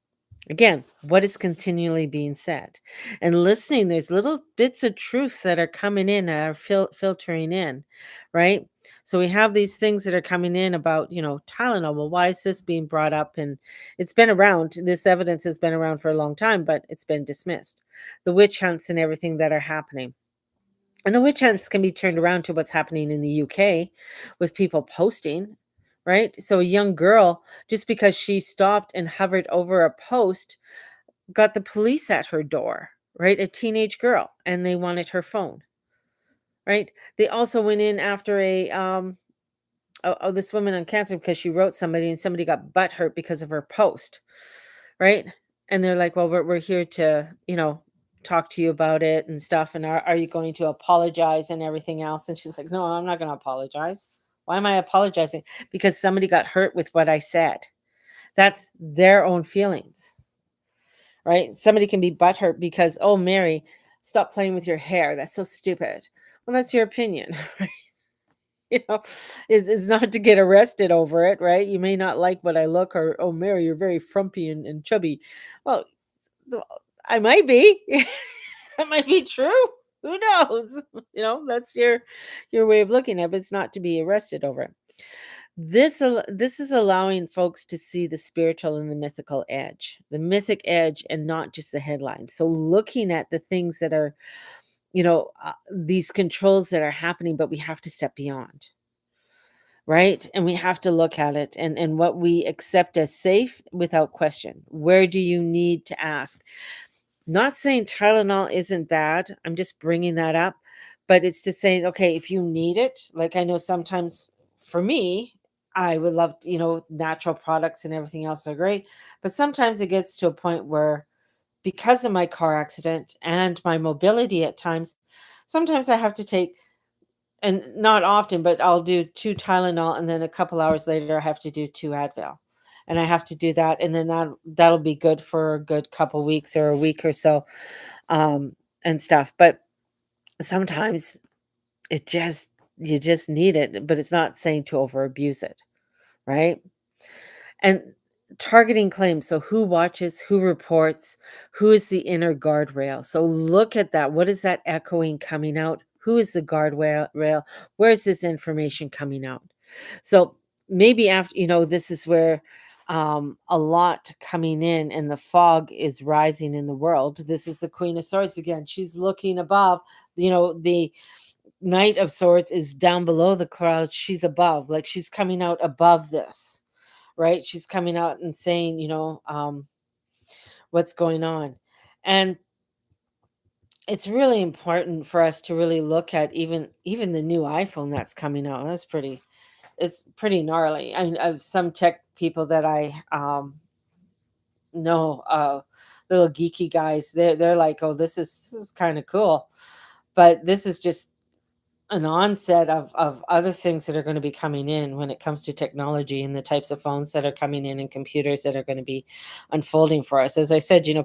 Again, what is continually being said? And listening, there's little bits of truth that are coming in, that are filtering in, right? So we have these things that are coming in about, Tylenol. Well, why is this being brought up? And it's been around. This evidence has been around for a long time, but it's been dismissed. The witch hunts and everything that are happening. And the witch hunts can be turned around to what's happening in the UK with people posting, right? So a young girl, just because she stopped and hovered over a post, got the police at her door, right? A teenage girl, and they wanted her phone, right? They also went in after this woman on cancer because she wrote somebody and somebody got butt hurt because of her post, right? And they're like, well, we're here to, talk to you about it and stuff. And are you going to apologize and everything else? And she's like, no, I'm not going to apologize. Why am I apologizing? Because somebody got hurt with what I said. That's their own feelings, right? Somebody can be butthurt because, oh, Mary, stop playing with your hair. That's so stupid. Well, that's your opinion, right? You know, it's not to get arrested over it, right? You may not like what I look, or, oh, Mary, you're very frumpy and chubby. Well, th- I might be. That might be true. Who knows? That's your way of looking at it, but it's not to be arrested over it. This is allowing folks to see the spiritual and the mythical edge, the mythic edge, and not just the headline. So looking at the things that are, these controls that are happening, but we have to step beyond, right? And we have to look at it and what we accept as safe without question. Where do you need to ask? Not saying Tylenol isn't bad. I'm just bringing that up, but it's to say, okay, if you need it, like I know sometimes for me, I would love, natural products and everything else are great, but sometimes it gets to a point where because of my car accident and my mobility at times, sometimes I have to take, and not often, but I'll do 2 Tylenol and then a couple hours later I have to do 2 Advil. And I have to do that, and then that'll be good for a good couple weeks or a week or so, um, and stuff. But sometimes it just you just need it, but it's not saying to over abuse it, right? And targeting claims. So who watches, who reports, who is the inner guardrail? So look at that. What is that echoing coming out? Who is the guardrail rail? Where is this information coming out? So maybe after, this is where a lot coming in and the fog is rising in the world. This is the Queen of Swords again. She's looking above, the Knight of Swords is down below the crowd. She's above, like she's coming out above this, right? She's coming out and saying, what's going on. And it's really important for us to really look at even the new iPhone that's coming out. It's pretty gnarly. I mean, of some tech people that I know, little geeky guys, they're like, oh, this is kind of cool. But this is just an onset of other things that are going to be coming in when it comes to technology and the types of phones that are coming in and computers that are going to be unfolding for us. As I said, a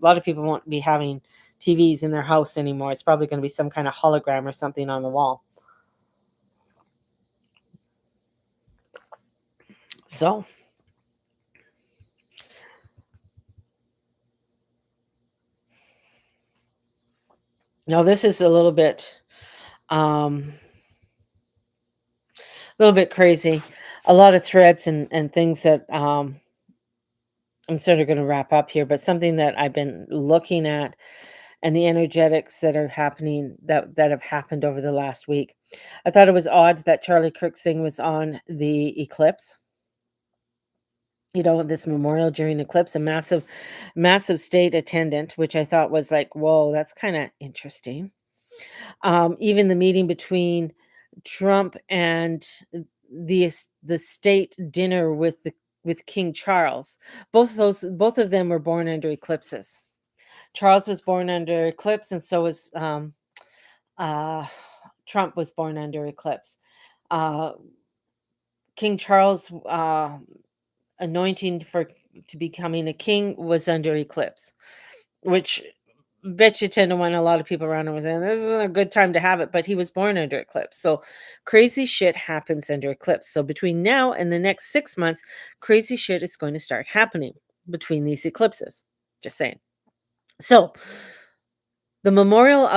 lot of people won't be having TVs in their house anymore. It's probably going to be some kind of hologram or something on the wall. So now this is um a little bit crazy. A lot of threads and things that I'm sort of going to wrap up here, but something that I've been looking at and the energetics that are happening that have happened over the last week. I thought it was odd that Charlie Kirk Singh was on the eclipse, this memorial during eclipse, a massive state attendant, which I thought was like, whoa, that's kind of interesting. Even the meeting between Trump and the state dinner with King Charles. Both of them were born under eclipses. Charles was born under eclipse, and so was uh, Trump was born under eclipse. Uh, King Charles anointing for to becoming a king was under eclipse, which Bet you 10 to 1 a lot of people around him was saying, "This isn't a good time to have it," but he was born under eclipse, so crazy shit happens under eclipse. So between now and the next 6 months, crazy shit is going to start happening between these eclipses. Just saying. So, the memorial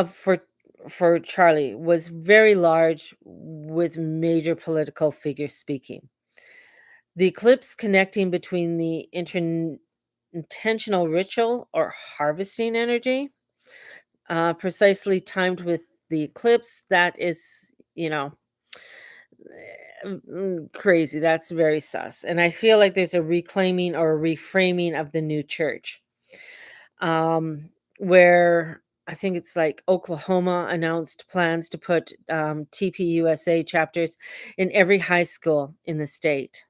for Charlie was very large with major political figures speaking. The eclipse connecting between the intentional ritual or harvesting energy, precisely timed with the eclipse, that is, crazy. That's very sus. And I feel like there's a reclaiming or a reframing of the new church. Where I think it's like Oklahoma announced plans to put TPUSA chapters in every high school in the state.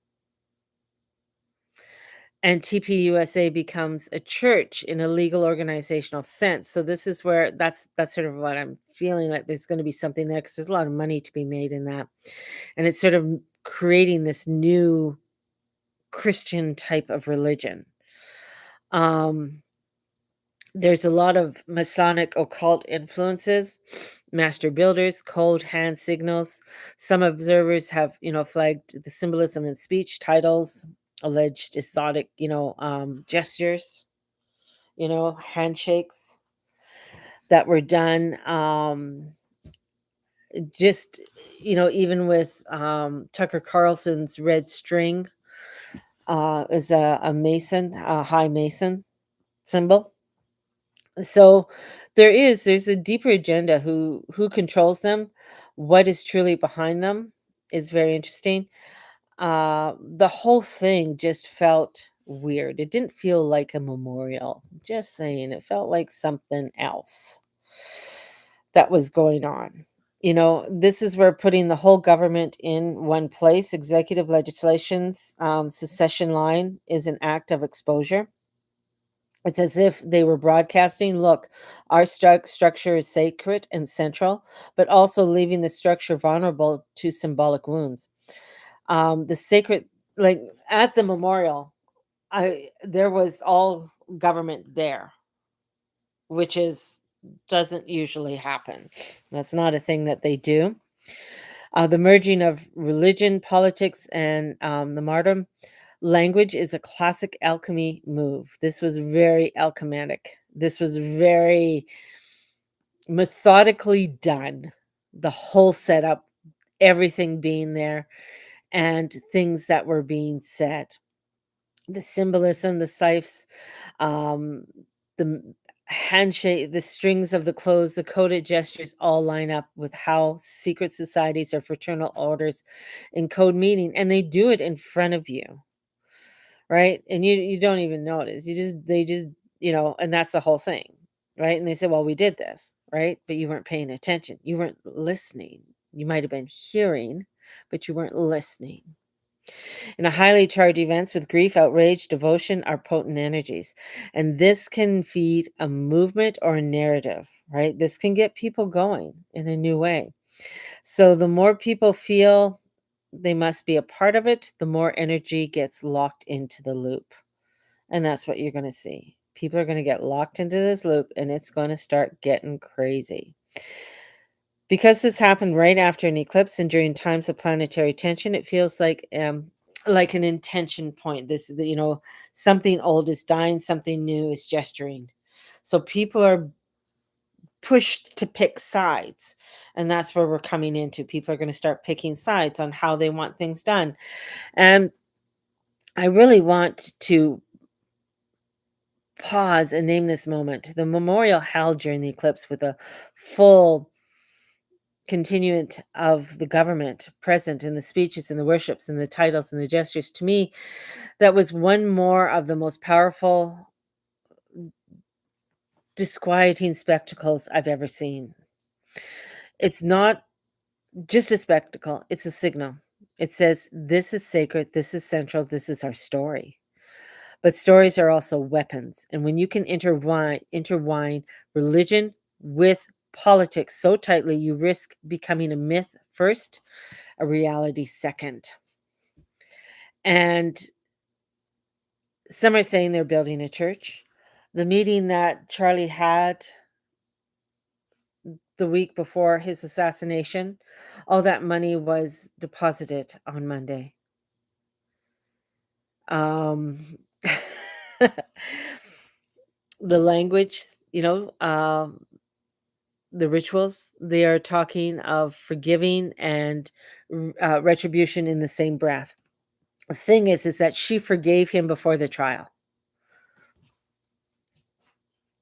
And TPUSA becomes a church in a legal organizational sense. So this is where that's sort of what I'm feeling like there's going to be something there because there's a lot of money to be made in that. And it's sort of creating this new Christian type of religion. Um, there's a lot of Masonic occult influences, master builders, cold hand signals. Some observers have, flagged the symbolism in speech, titles, alleged exotic, gestures, handshakes that were done. Just, even with Tucker Carlson's red string is a Mason, a high Mason symbol. So there's a deeper agenda who controls them, what is truly behind them is very interesting. The whole thing just felt weird. It didn't feel like a memorial. Just saying, it felt like something else that was going on. This is where putting the whole government in one place, executive legislations, secession line is an act of exposure. It's as if they were broadcasting, "Look, our structure is sacred and central, but also leaving the structure vulnerable to symbolic wounds." The sacred, like at the memorial, I there was all government there, which is doesn't usually happen. That's not a thing that they do. The merging of religion, politics, and the martyrdom language is a classic alchemy move. This was very alchematic. This was very methodically done. The whole setup, everything being there, and things that were being said. The symbolism, the scythes, um, the handshake, the strings of the clothes, the coded gestures all line up with how secret societies or fraternal orders encode meaning, and they do it in front of you, right? And you don't even notice. They just, and that's the whole thing, right? And they say, "Well, we did this," right? But you weren't paying attention. You weren't listening. You might have been hearing, but you weren't listening. In a highly charged events with grief, outrage, devotion are potent energies. And this can feed a movement or a narrative, right? This can get people going in a new way. So the more people feel they must be a part of it, the more energy gets locked into the loop. And that's what you're going to see. People are going to get locked into this loop and it's going to start getting crazy. Because this happened right after an eclipse and during times of planetary tension, it feels like an intention point. Something old is dying, something new is gesturing. So people are pushed to pick sides. And that's where we're coming into. People are going to start picking sides on how they want things done. And I really want to pause and name this moment. The memorial held during the eclipse with a full continuance of the government present in the speeches and the worships and the titles and the gestures. To me, that was one more of the most powerful, disquieting spectacles I've ever seen. It's not just a spectacle, it's a signal. It says, "This is sacred, this is central, this is our story." But stories are also weapons. And when you can intertwine religion with politics so tightly, you risk becoming a myth first, a reality second. And some are saying they're building a church. The meeting that Charlie had the week before his assassination, all that money was deposited on Monday. Um, the language, the rituals, they are talking of forgiving and retribution in the same breath. The thing is that she forgave him before the trial.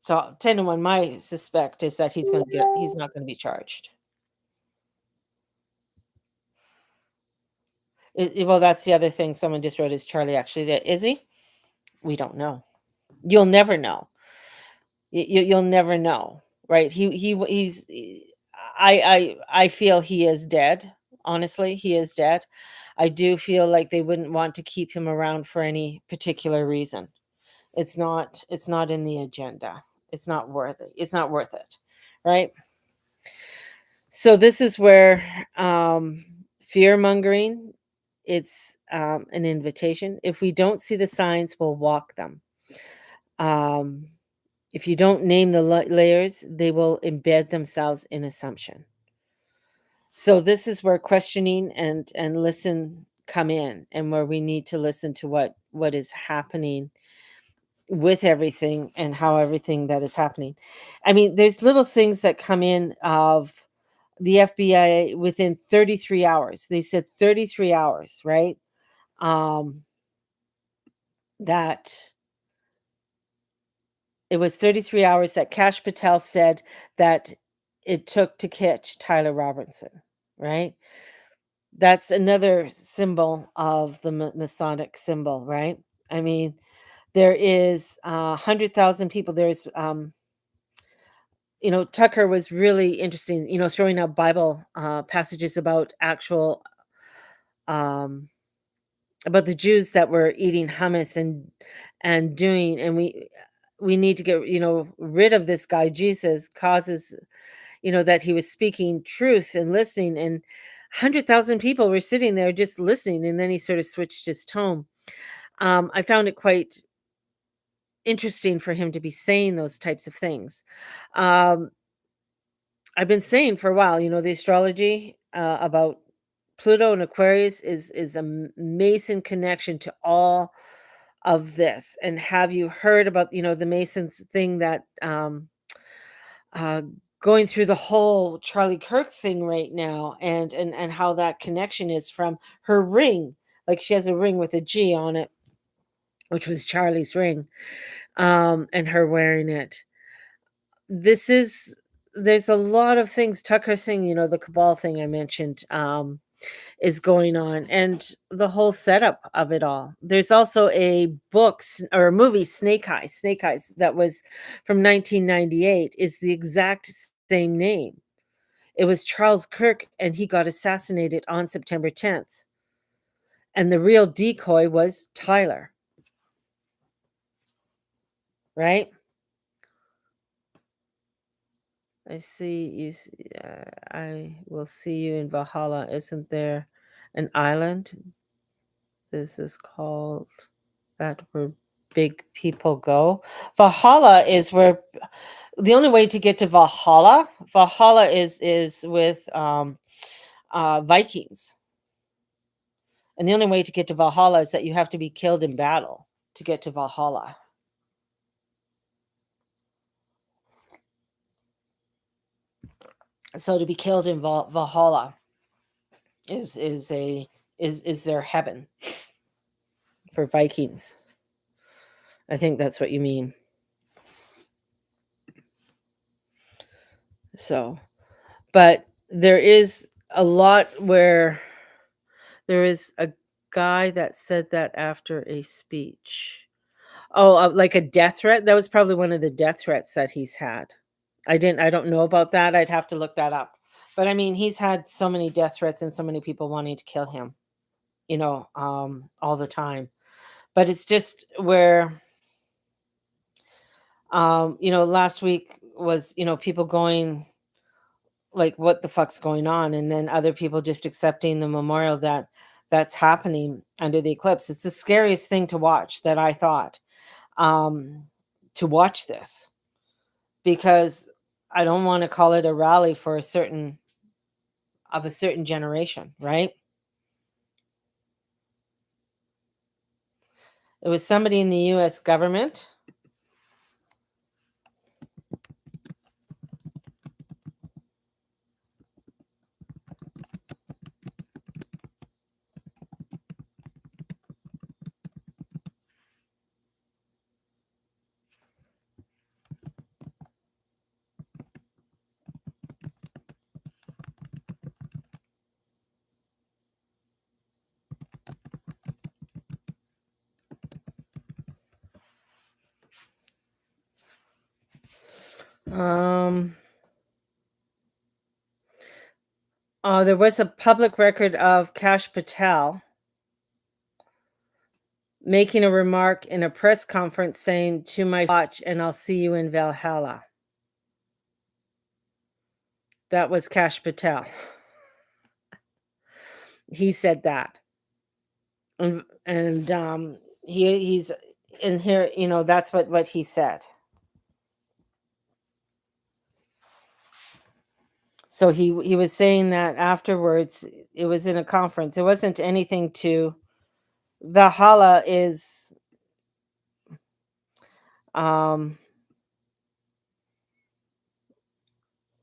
So 10 to 1, my suspect is that he's not gonna be charged. Well, that's the other thing someone just wrote, "Is Charlie actually dead?" Is he? We don't know. You'll never know. You'll never know, right? I feel he is dead. Honestly, he is dead. I do feel like they wouldn't want to keep him around for any particular reason. It's not in the agenda. It's not worth it. It's not worth it, right? So this is where fear mongering, it's an invitation. If we don't see the signs, we'll walk them. Um, if you don't name the layers, they will embed themselves in assumption. So this is where questioning and listen come in, and where we need to listen to what is happening with everything and how everything that is happening. I mean, there's little things that come in of the FBI within 33 hours. They said 33 hours, right? Um, that it was 33 hours that Cash Patel said that it took to catch Tyler Robinson, right? That's another symbol of the Masonic symbol, right? I mean, there is 100,000 people. Tucker was really interesting, throwing out Bible passages um, about the Jews that were eating hummus and doing, and we need to get rid of this guy Jesus causes, that he was speaking truth and listening, and 100,000 people were sitting there just listening, and then he sort of switched his tone. I found it quite interesting for him to be saying those types of things. Um, I've been saying for a while, the astrology about Pluto and Aquarius is a Mason connection to all of this. And have you heard about, the Masons thing that uh, going through the whole Charlie Kirk thing right now, and how that connection is from her ring. Like, she has a ring with a G on it, which was Charlie's ring, and her wearing it. This is There's a lot of things, Tucker thing, the cabal thing I mentioned, is going on, and the whole setup of it all. There's also a or a movie, Snake Eyes, that was from 1998, is the exact same name. It was Charles Kirk, and he got assassinated on September 10th. And the real decoy was Tyler, right? I will see you in Valhalla. Isn't there an island? This is called that where big people go. Valhalla is where the only way to get to Valhalla is with Vikings. And the only way to get to Valhalla is that you have to be killed in battle to get to Valhalla. So to be killed in Valhalla is a is their heaven for Vikings. I think that's what you mean. So, but there is a lot where there is a guy that said that after a speech. Oh, like a death threat? That was probably one of the death threats that he's had. I don't know about that. I'd have to look that up. But I mean, he's had so many death threats and so many people wanting to kill him, all the time. But it's just where last week was, people going like, what the fuck's going on, and then other people just accepting the memorial that's happening under the eclipse. It's the scariest thing to watch, that I thought, to watch this, because I don't want to call it a rally for a certain generation, right? It was somebody in the US government. Um, there was a public record of Kash Patel making a remark in a press conference saying, "To my watch, and I'll see you in Valhalla." That was Kash Patel. He said that. And he's in here, that's what he said. So he was saying that afterwards. It was in a conference. It wasn't anything to Valhalla is um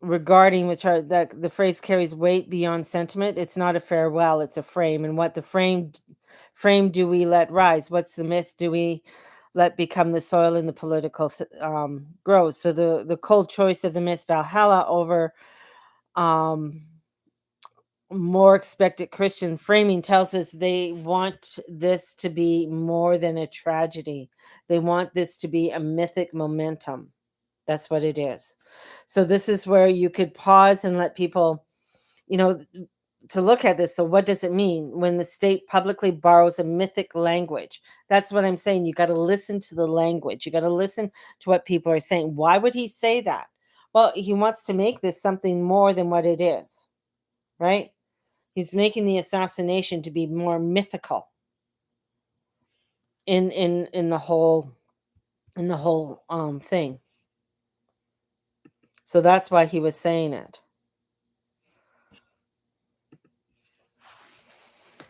regarding which are that the phrase carries weight beyond sentiment. It's not a farewell, it's a frame. And what the frame do we let rise? What's the myth do we let become the soil in the political grows? So the cold choice of the myth Valhalla over um more expected Christian framing tells us they want this to be more than a tragedy. They want this to be a mythic momentum. That's what it is. So this is where you could pause and let people, you know, to look at this. So what does it mean when the state publicly borrows a mythic language? That's what I'm saying. You got to listen to the language. You got to listen to what people are saying. Why would he say that? Well, he wants to make this something more than what it is, right? He's making the assassination to be more mythical in the whole thing. So that's why he was saying it.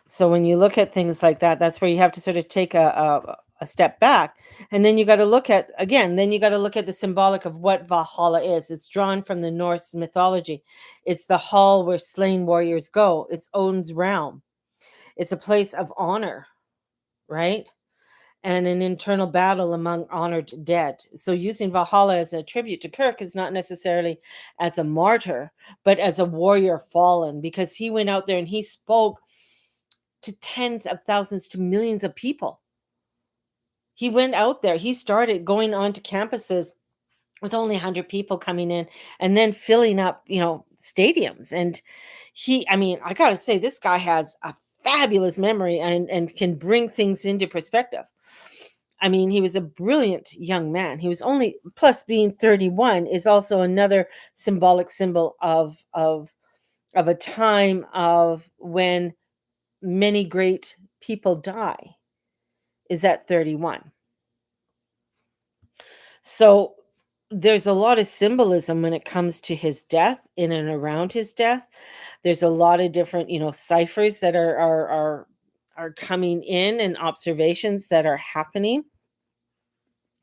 So when you look at things like that, that's where you have to sort of take a step back, and then you got to look at again. Then you got to look at the symbolic of what Valhalla is. It's drawn from the Norse mythology. It's the hall where slain warriors go. It's Odin's realm. It's a place of honor, right? And an internal battle among honored dead. So using Valhalla as a tribute to Kirk is not necessarily as a martyr, but as a warrior fallen, because he went out there and he spoke to tens of thousands to millions of people. He went out there, he started going on to campuses with only 100 people coming in and then filling up, stadiums. And I mean, I got to say this guy has a fabulous memory and can bring things into perspective. I mean, he was a brilliant young man. He was only plus being 31 is also another symbolic symbol of a time of when many great people die is at 31. So there's a lot of symbolism when it comes to his death, in and around his death. There's a lot of different, ciphers that are coming in, and observations that are happening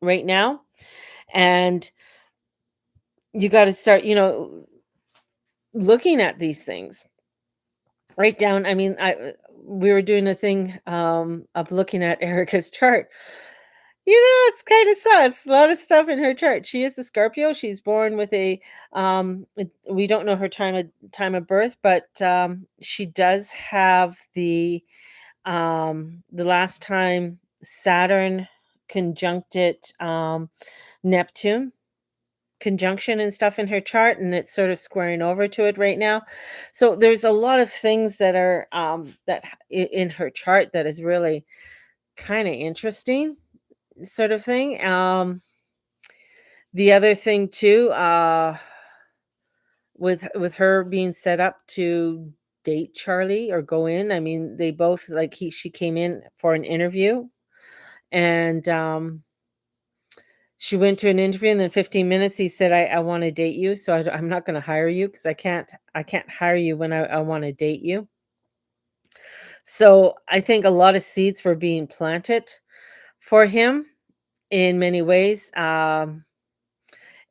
right now. And you got to start, looking at these things. Write down, I mean, we were doing a thing of looking at Erica's chart. It's kind of sus. A lot of stuff in her chart. She is a Scorpio. She's born with we don't know her time of birth, but she does have the last time Saturn conjuncted Neptune conjunction and stuff in her chart, and it's sort of squaring over to it right now. So there's a lot of things that are in her chart that is really kind of interesting, sort of thing. The other thing too, with her being set up to date Charlie or go in. I mean, they both like she came in for an interview, and She went to an interview, and then 15 minutes he said, I wanna date you, so I'm not gonna hire you because I can't hire you when I wanna date you. So, I think a lot of seeds were being planted for him in many ways.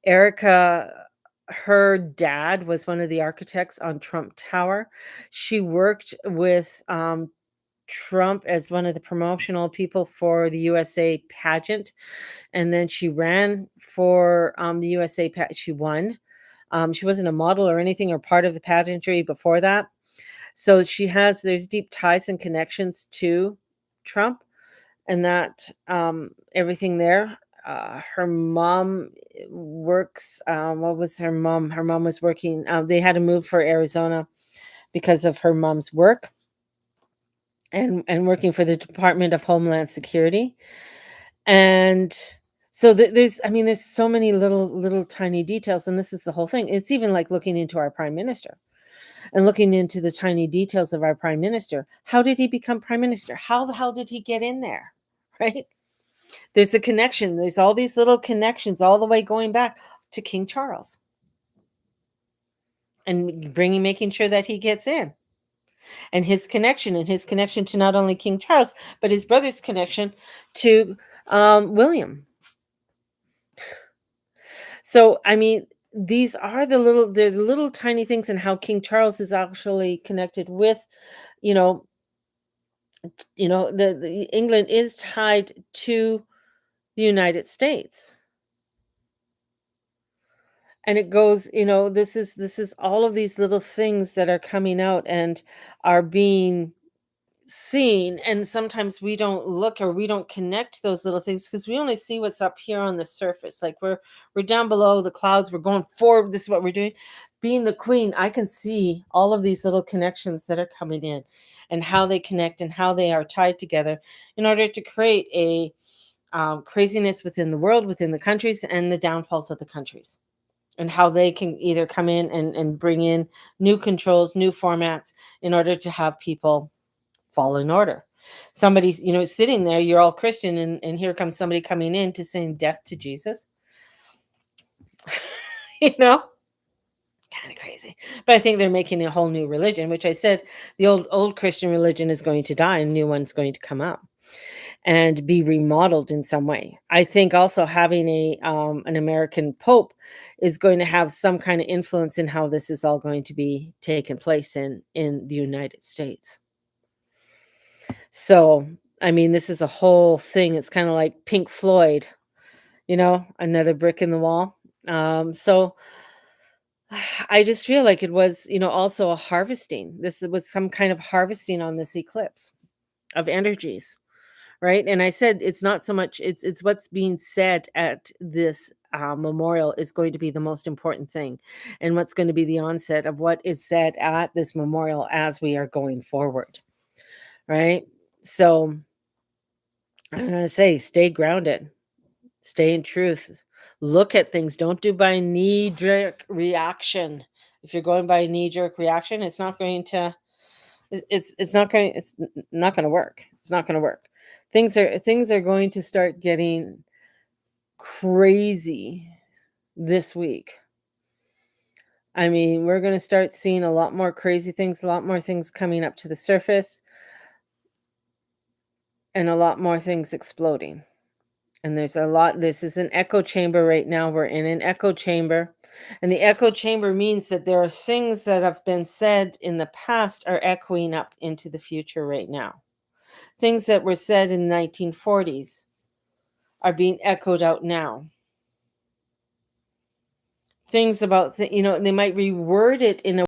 Erica, her dad was one of the architects on Trump Tower. She worked with, Trump as one of the promotional people for the USA pageant, and then she ran for, the USA she won. She wasn't a model or anything or part of the pageantry before that. So there's deep ties and connections to Trump and that, everything there. Her mom works, what was her mom? Her mom was working, they had to move for Arizona because of her mom's work and working for the Department of Homeland Security. And so there's, I mean, there's so many little tiny details, and this is the whole thing. It's even like looking into our prime minister and looking into the tiny details of our prime minister. How did he become prime minister? How the hell did he get in there? Right? There's a connection. There's all these little connections all the way going back to King Charles and making sure that he gets in, and his connection to not only King Charles but his brother's connection to, William. So, I mean, these are the little tiny things, and how King Charles is actually connected with, you know, the England is tied to the United States. And it goes, this is all of these little things that are coming out and are being seen, and sometimes we don't look or we don't connect those little things because we only see what's up here on the surface. Like we're down below the clouds, we're going forward, this is what we're doing. Being the queen, I can see all of these little connections that are coming in, and how they connect and how they are tied together in order to create a, craziness within the world, within the countries, and the downfalls of the countries, and how they can either come in and bring in new controls, new formats, in order to have people fall in order. Somebody's, sitting there, you're all Christian, and here comes somebody coming in to saying death to Jesus. you know, Kind of crazy. But I think they're making a whole new religion, which I said the old Christian religion is going to die and a new one's going to come up and be remodeled in some way. I think also having an American pope is going to have some kind of influence in how this is all going to be taken place in the United States. So, I mean, this is a whole thing. It's kind of like Pink Floyd, another brick in the wall. So I just feel like it was, also a harvesting. This was some kind of harvesting on this eclipse of energies, right? And I said it's not so much, it's what's being said at this, memorial is going to be the most important thing, and what's going to be the onset of what is said at this memorial as we are going forward, right? So I'm gonna say stay grounded, stay in truth, look at things, don't do by knee jerk reaction. If you're going by a knee jerk reaction, it's not going to, it's not going to work. It's not going to work. Things are going to start getting crazy this week. I mean, we're going to start seeing a lot more crazy things, a lot more things coming up to the surface, and a lot more things exploding. And there's a lot, this is an echo chamber right now. We're in an echo chamber. And the echo chamber means that there are things that have been said in the past are echoing up into the future right now. Things that were said in the 1940s are being echoed out now. Things about, they might reword it in a